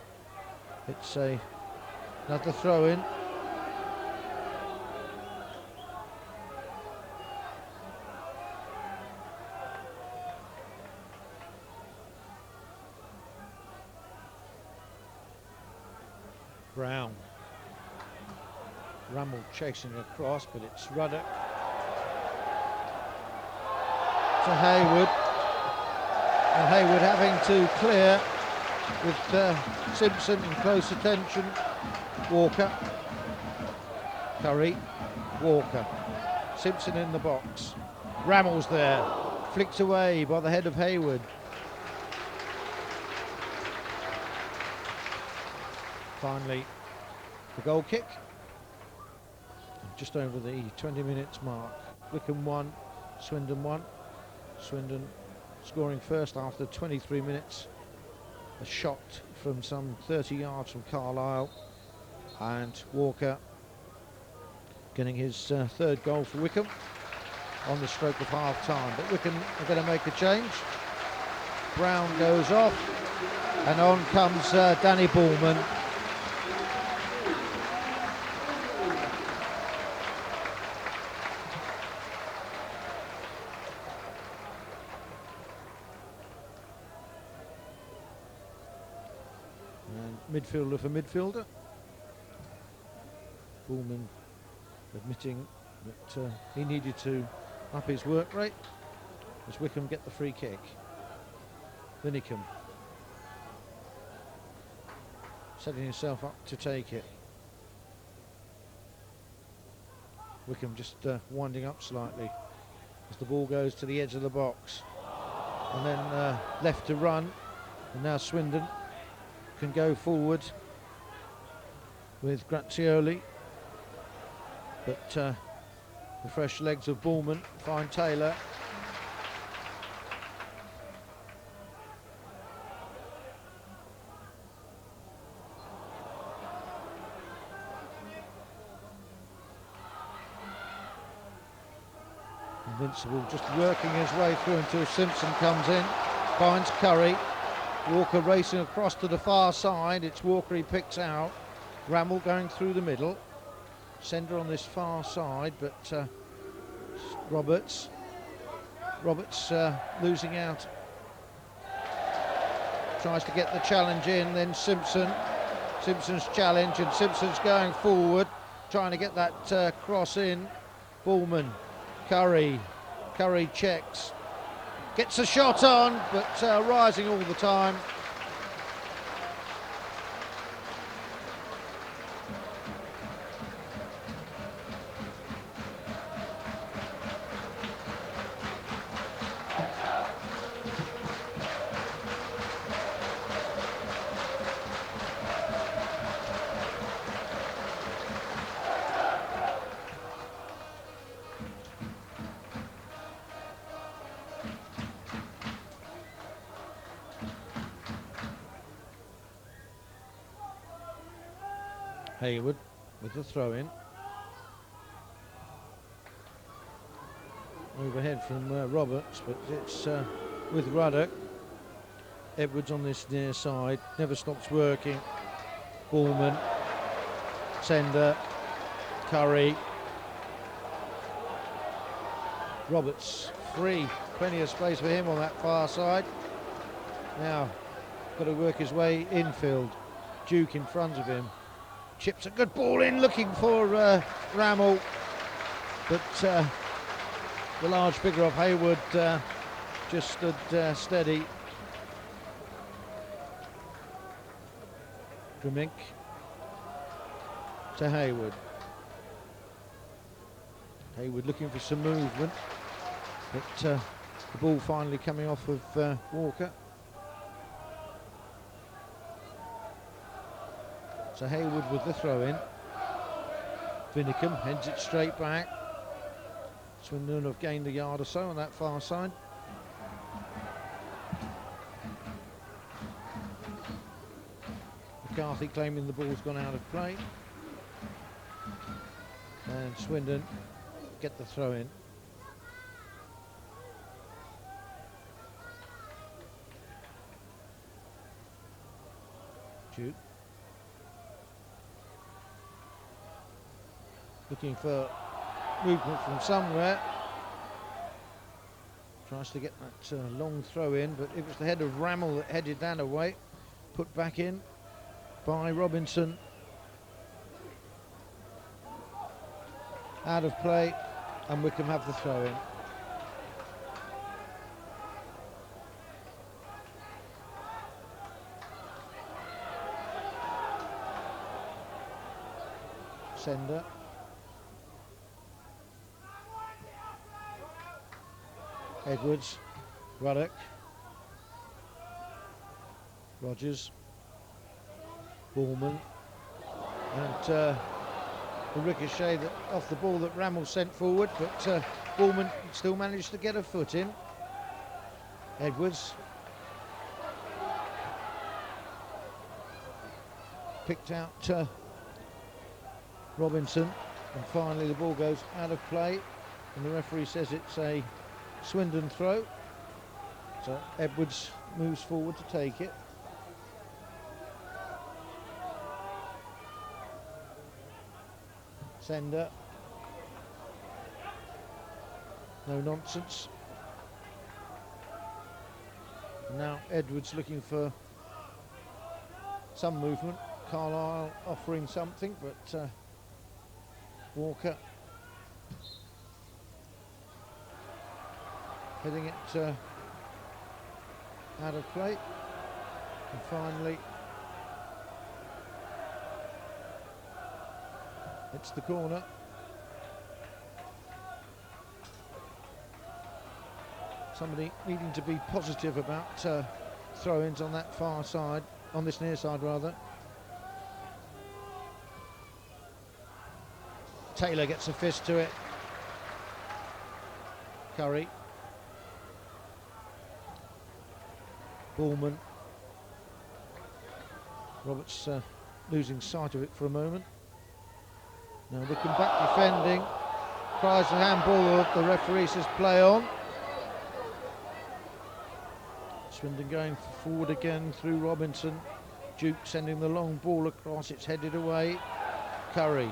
It's another throw in. Brown. Rummel chasing across, but it's Ruddock to Hayward, and Hayward having to clear with Simpson in close attention. Walker, Curry, Walker, Simpson in the box. Rammel's there, flicked away by the head of Hayward. Finally, the goal kick. Just over the 20 minutes mark. Wycombe 1, Swindon 1. Swindon scoring first after 23 minutes. A shot from some 30 yards from Carlisle, and Walker getting his third goal for Wycombe on the stroke of half time. But Wycombe are going to make a change. Brown goes off, and on comes Danny Bullman. And midfielder for midfielder. Bullman admitting that he needed to up his work rate as Wycombe get the free kick. Wycombe setting himself up to take it. Wycombe just winding up slightly as the ball goes to the edge of the box, and then left to run, and now Swindon can go forward with Grazioli, but the fresh legs of Bullman find Taylor. Invincible just working his way through until Simpson comes in, finds Curry. Walker racing across to the far side. It's Walker he picks out. Rammell going through the middle. Sender on this far side, but Roberts losing out. Tries to get the challenge in, then Simpson's challenge, and Simpson's going forward, trying to get that cross in. Bullman, Curry checks, gets a shot on, but rising all the time. Hayward with the throw in. Overhead from Roberts, but it's with Ruddock. Edwards on this near side, never stops working. Bullman, Sender, Curry. Roberts free, plenty of space for him on that far side. Now, got to work his way infield. Duke in front of him. Chips a good ball in, looking for Rammell, but the large figure of Hayward just stood steady. Grimink to Hayward. Hayward looking for some movement, but the ball finally coming off of Walker. So Hayward with the throw in. Wycombe heads it straight back. Swindon have gained a yard or so on that far side. McCarthy claiming the ball's gone out of play. And Swindon get the throw in. Duke. Looking for movement from somewhere. Tries to get that long throw in, but it was the head of Rammell that headed that away. Put back in by Robinson. Out of play, and Wycombe have the throw in. Sender. Edwards, Ruddock, Rogers, Bullman, and the ricochet off the ball that Rammell sent forward, but Bullman still managed to get a foot in. Edwards. Picked out Robinson, and finally the ball goes out of play, and the referee says it's a Swindon throw. So Edwards moves forward to take it. Sender. No nonsense. Now Edwards looking for some movement. Carlisle offering something, but Walker hitting it out of play. And finally it's the corner. Somebody needing to be positive about throw-ins on that far side, on this near side rather. Taylor gets a fist to it. Curry. Bullman. Roberts losing sight of it for a moment. Now Wycombe back defending. Cries a handball. The referee says play on. Swindon going forward again through Robinson. Duke sending the long ball across. It's headed away. Curry.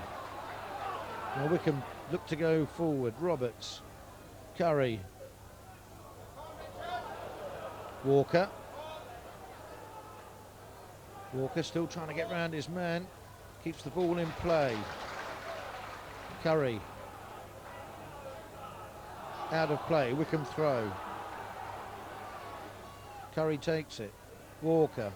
Now Wycombe look to go forward. Roberts. Curry. Walker. Walker still trying to get round his man. Keeps the ball in play. Curry. Out of play. Wycombe throw. Curry takes it. Walker.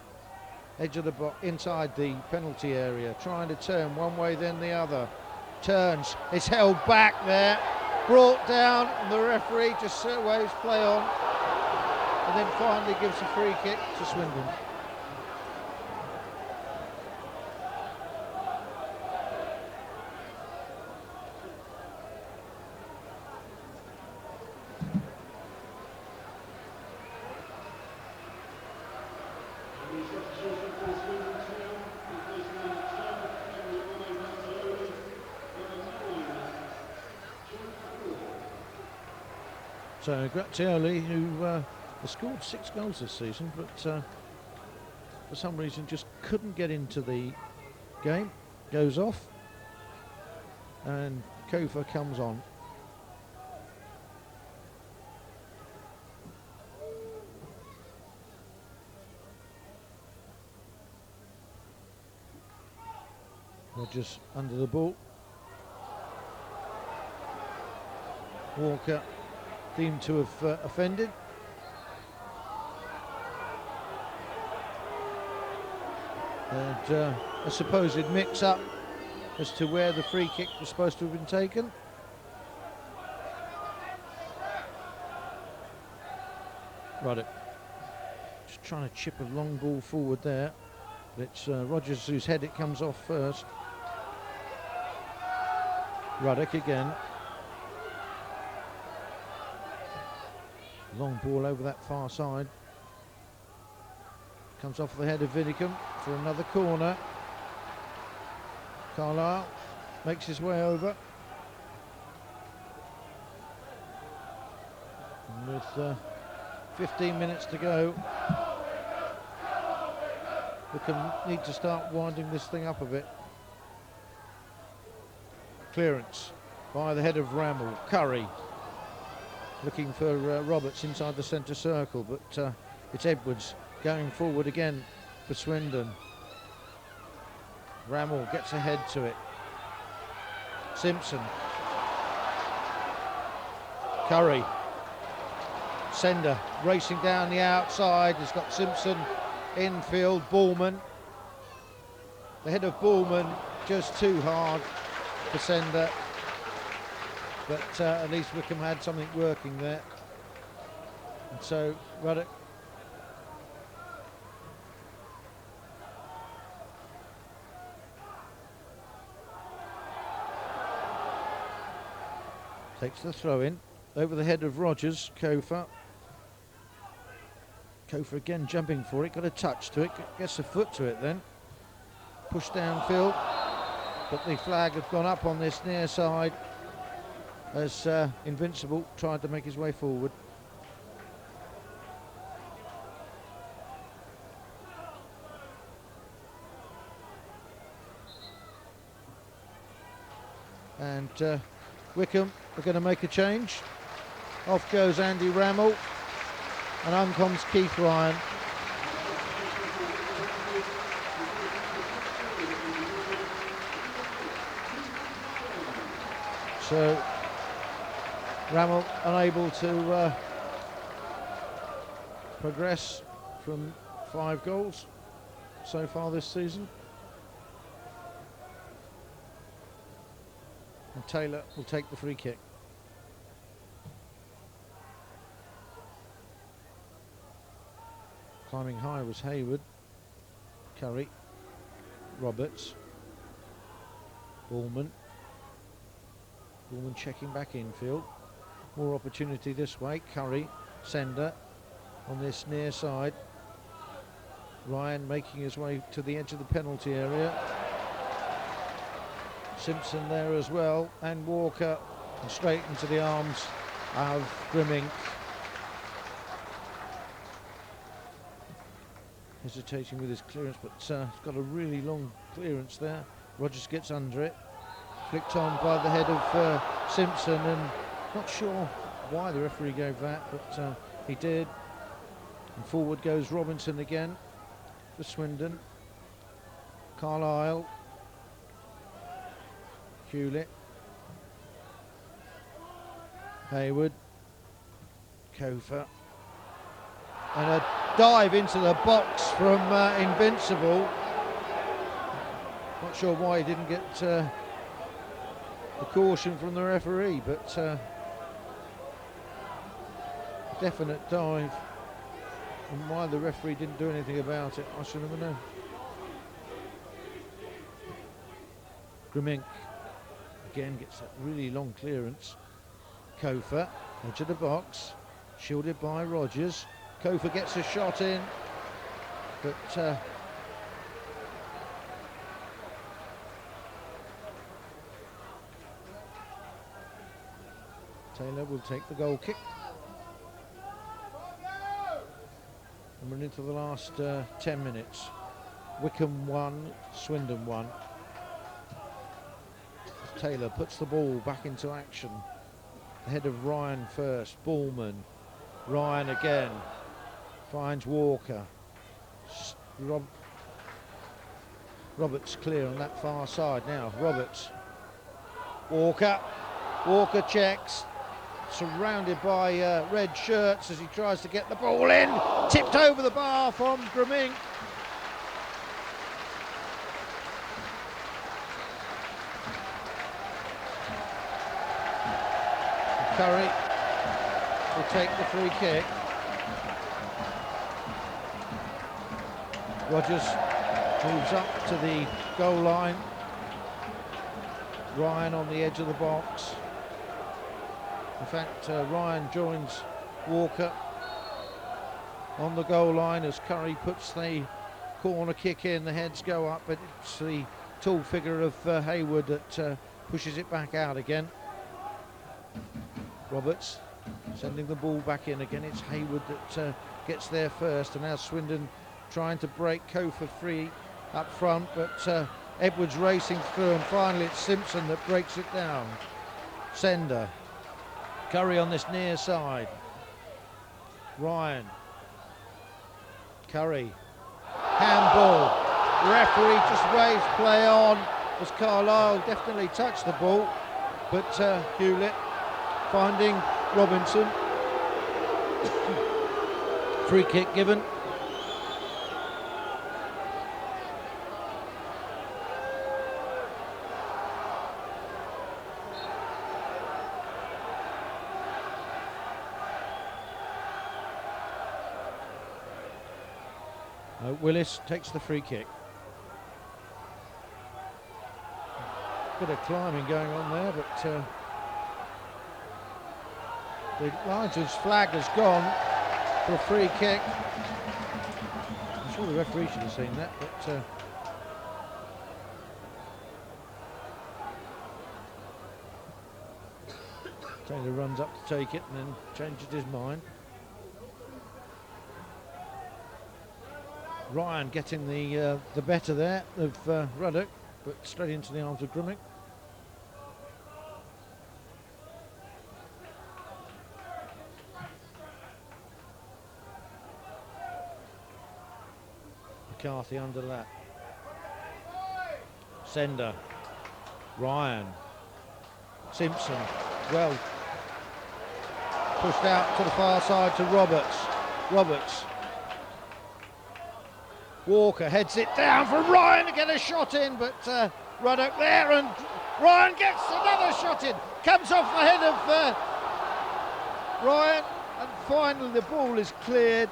Edge of the box, inside the penalty area. Trying to turn one way then the other. Turns. It's held back there. Brought down. And the referee just waves play on. And then finally gives a free kick to Swindon. So Grazioli, who has scored 6 goals this season, but for some reason just couldn't get into the game, goes off, and Kofa comes on. Rogers under the ball. Walker deemed to have offended. And a supposed mix-up as to where the free kick was supposed to have been taken. Right, just trying to chip a long ball forward there. But it's Rogers whose head it comes off first. Ruddock again. Long ball over that far side. Comes off the head of Wycombe for another corner. Carlisle makes his way over. And with 15 minutes to go, Wycombe need to start winding this thing up a bit. Clearance by the head of Rammell. Curry looking for Roberts inside the centre circle, but it's Edwards going forward again for Swindon. Rammell gets ahead to it. Simpson. Curry. Sender racing down the outside. He's got Simpson infield. Bullman. The head of Bullman just too hard for Sender. But at least Wycombe had something working there. And so Ruddock takes the throw in over the head of Rogers. Kofa Kofa again jumping for it, got a touch to it, gets a foot to it then. Push downfield, but the flag has gone up on this near side as Invincible tried to make his way forward. And Wycombe are going to make a change. Off goes Andy Rammell, and on comes Keith Ryan. So Rammell unable to progress from 5 goals so far this season. And Taylor will take the free kick. Climbing high was Hayward, Curry, Roberts, Ballman checking back infield. More opportunity this way. Curry, Sender on this near side. Ryan making his way to the edge of the penalty area. Simpson there as well, and Walker, and straight into the arms of Grimmink. Hesitating with his clearance, but he's got a really long clearance there. Rogers gets under it, flicked on by the head of Simpson, and not sure why the referee gave that, but he did. And forward goes Robinson again for Swindon. Carlisle, Hewlett, Hayward, Kofa, and a dive into the box from Invincible. Not sure why he didn't get the caution from the referee, but definite dive, and why the referee didn't do anything about it, I shall never know. Grimmink again gets that really long clearance. Kofa, edge of the box, shielded by Rogers. Kofa gets a shot in, but Taylor will take the goal kick. And we're into the last 10 minutes. Wycombe 1, Swindon 1. Taylor puts the ball back into action. Ahead of Ryan first, Ballman. Ryan again. Finds Walker. Roberts clear on that far side now. Roberts. Walker. Walker checks. Surrounded by red shirts as he tries to get the ball in. Tipped over the bar from Grimmink. Curry will take the free kick. Rogers moves up to the goal line. Ryan on the edge of the box. In fact, Ryan joins Walker on the goal line as Curry puts the corner kick in. The heads go up, but it's the tall figure of Hayward that pushes it back out again. Roberts sending the ball back in again. It's Hayward that gets there first, and now Swindon trying to break Kofa free up front, but Edwards racing through, and finally it's Simpson that breaks it down. Sender. Curry on this near side. Ryan. Curry. Handball. Referee just waves play on as Carlisle definitely touched the ball, but Hewlett finding Robinson. Free kick given. Willis takes the free kick. Bit of climbing going on there, but the Lions' flag has gone for a free kick. sure the referee should have seen that, but Taylor runs up to take it and then changes his mind. Ryan getting the better there of Ruddock, but straight into the arms of Grimming. McCarthy under that. Sender. Ryan. Simpson. Well pushed out to the far side to Roberts. Walker heads it down for Ryan to get a shot in, but Ruddock there, and Ryan gets another shot in. Comes off the head of Ryan, and finally the ball is cleared,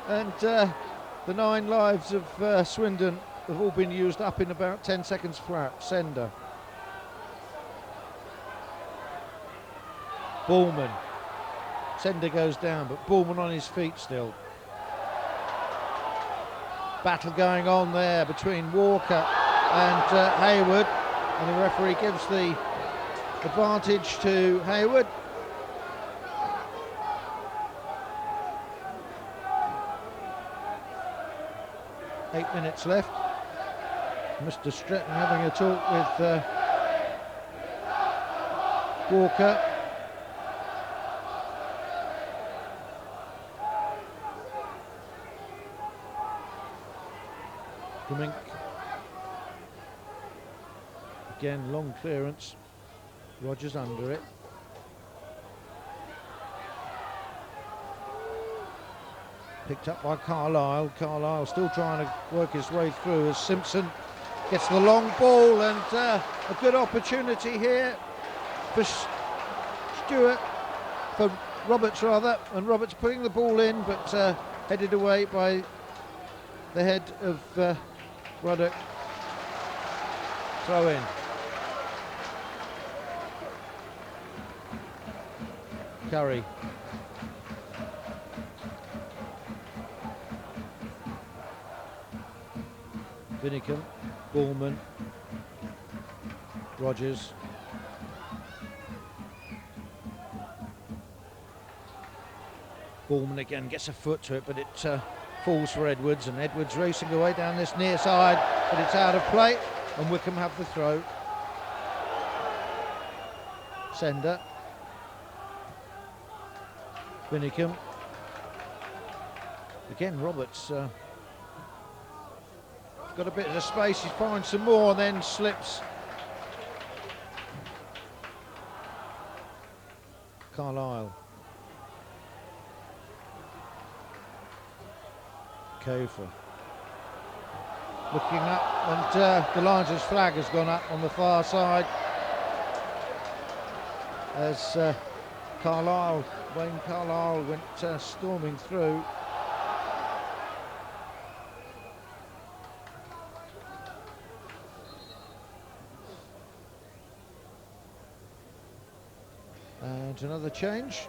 and the 9 lives of Swindon have all been used up in about 10 seconds flat. Sender. Bullman. Sender goes down, but Bullman on his feet still. Battle going on there between Walker and Hayward, and the referee gives the advantage to Hayward. Eight minutes left. Mr. Stretton having a talk with Walker. Mink. Again, long clearance. Rogers under it. Picked up by Carlisle. Carlisle still trying to work his way through as Simpson gets the long ball, and a good opportunity here for Roberts rather, and Roberts putting the ball in, but headed away by the head of Ruddock. Throw in. Curry. Winnicombe. Bullman. Rogers. Bullman again gets a foot to it, but it falls for Edwards, and Edwards racing away down this near side, but it's out of play, and Wycombe have the throw. Sender. Winnicombe. Again, Roberts got a bit of space, he finds some more and then slips. Carlisle. Kofa. Looking up, and the Lions' flag has gone up on the far side as Wayne Carlisle went storming through. And another change.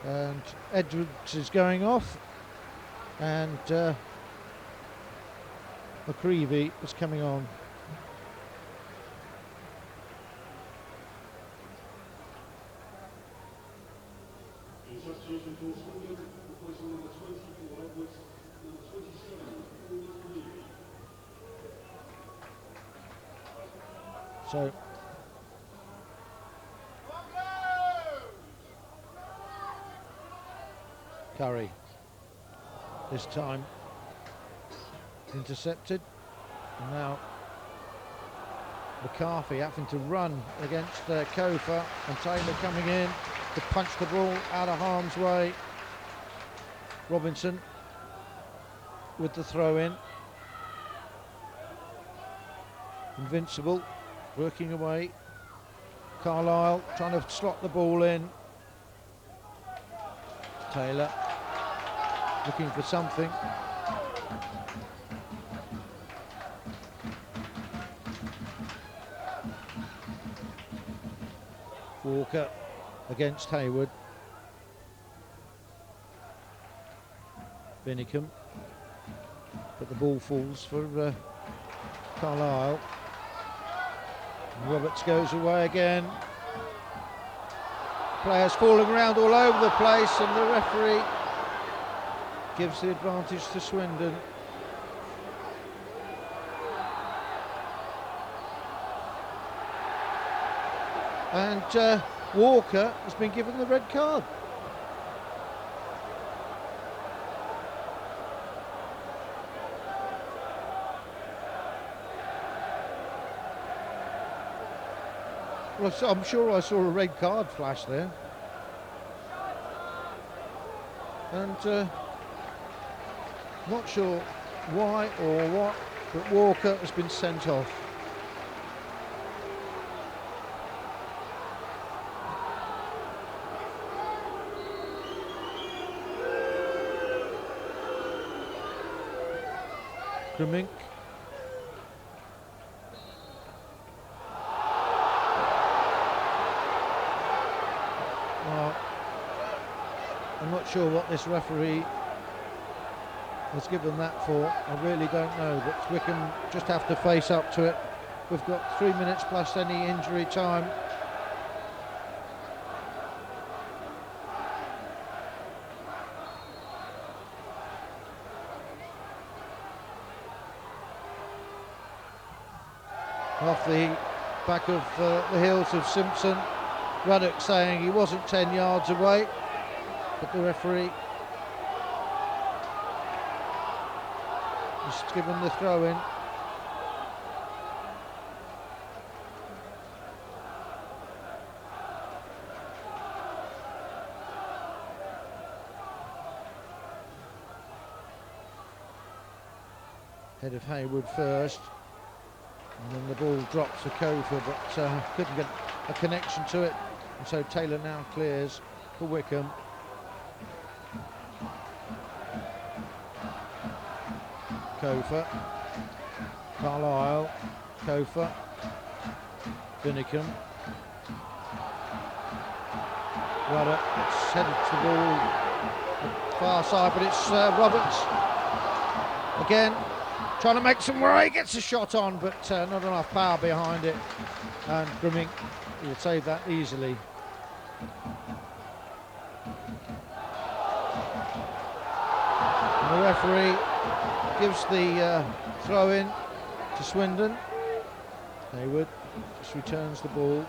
And Edwards is going off, and McCreevy is coming on. So Curry, this time intercepted, and now McCarthy having to run against Kofa, and Taylor coming in to punch the ball out of harm's way. Robinson with the throw in. Invincible working away. Carlisle trying to slot the ball in. Taylor looking for something. Walker against Hayward. Binnicum, but the ball falls for Carlisle. Roberts goes away again. Players falling around all over the place, and the referee gives the advantage to Swindon. And Walker has been given the red card. Well, I'm sure I saw a red card flash there. And not sure why or what, but Walker has been sent off. Grimink. Well, I'm not sure what this referee was given that for. I really don't know, but Wycombe just have to face up to it. We've got 3 minutes plus any injury time. Off the back of the heels of Simpson. Ruddock saying he wasn't 10 yards away, but the referee just given the throw in. Head of Hayward first. And then the ball drops to Kofa, but couldn't get a connection to it. And so Taylor now clears for Wycombe. Kofa. Carlisle. Kofa. Binnicum. Ruddock. It's headed to the ball far side, but it's Roberts again. Trying to make some way, gets a shot on, but not enough power behind it. And Grimink will save that easily. And the referee gives the throw in to Swindon. Hayward just returns the ball.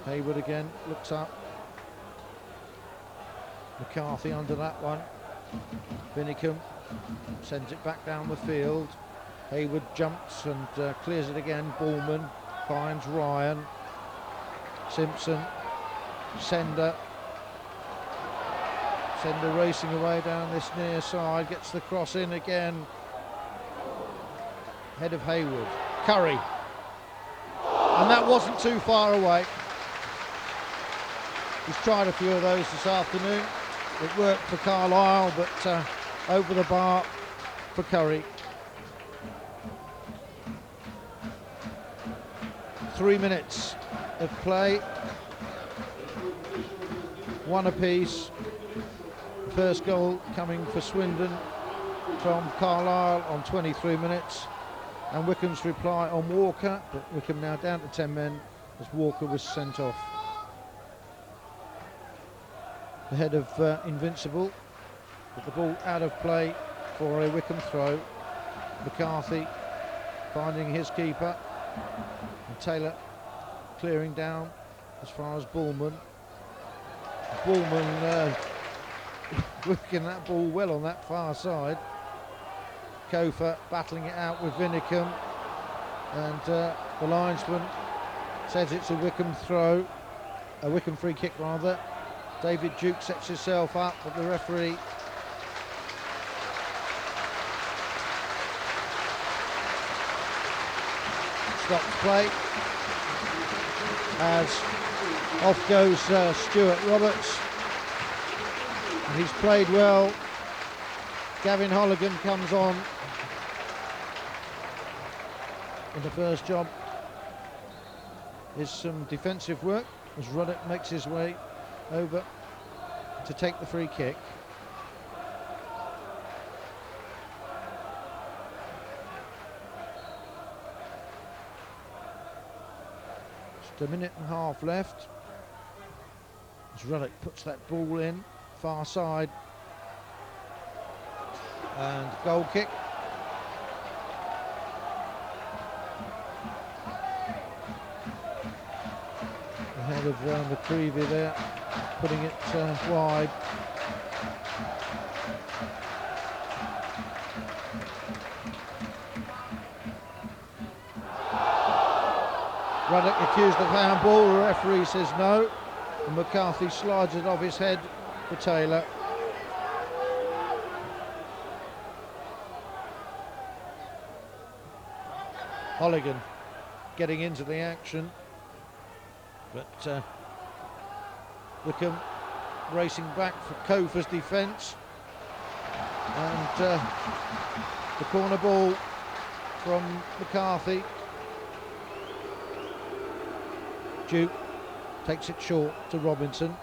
Hayward again looks up. McCarthy under that one. Binnicum sends it back down the field. Hayward jumps and clears it again. Ballman finds Ryan. Simpson. Sender racing away down this near side. Gets the cross in again. Head of Hayward. Curry. And that wasn't too far away. He's tried a few of those this afternoon. It worked for Carlisle, but over the bar for Curry. 3 minutes of play, one apiece. First goal coming for Swindon from Carlisle on 23 minutes, and Wycombe's reply on Walker, but Wycombe now down to 10 men as Walker was sent off. The head of Invincible, with the ball out of play for a Wycombe throw. McCarthy finding his keeper, and Taylor clearing down as far as Ballman. Ballman working that ball well on that far side. Kofa battling it out with Binnicum, and the linesman says it's a Wycombe throw, a Wycombe free kick rather. David Duke sets himself up, but the referee stops play as off goes Stuart Roberts, and he's played well. Gavin Holligan comes on in the first job. Is some defensive work as Ruddock makes his way over to take the free kick. Just a minute and a half left. As Relic puts that ball in, far side. And goal kick. Ahead of McCreevy there, putting it wide. Ruddock accused of handball, the referee says no, and McCarthy slides it off his head for Taylor. Holligan getting into the action, but Wycombe racing back for Kofa's defence, and the corner ball from McCarthy. Duke takes it short to Robinson.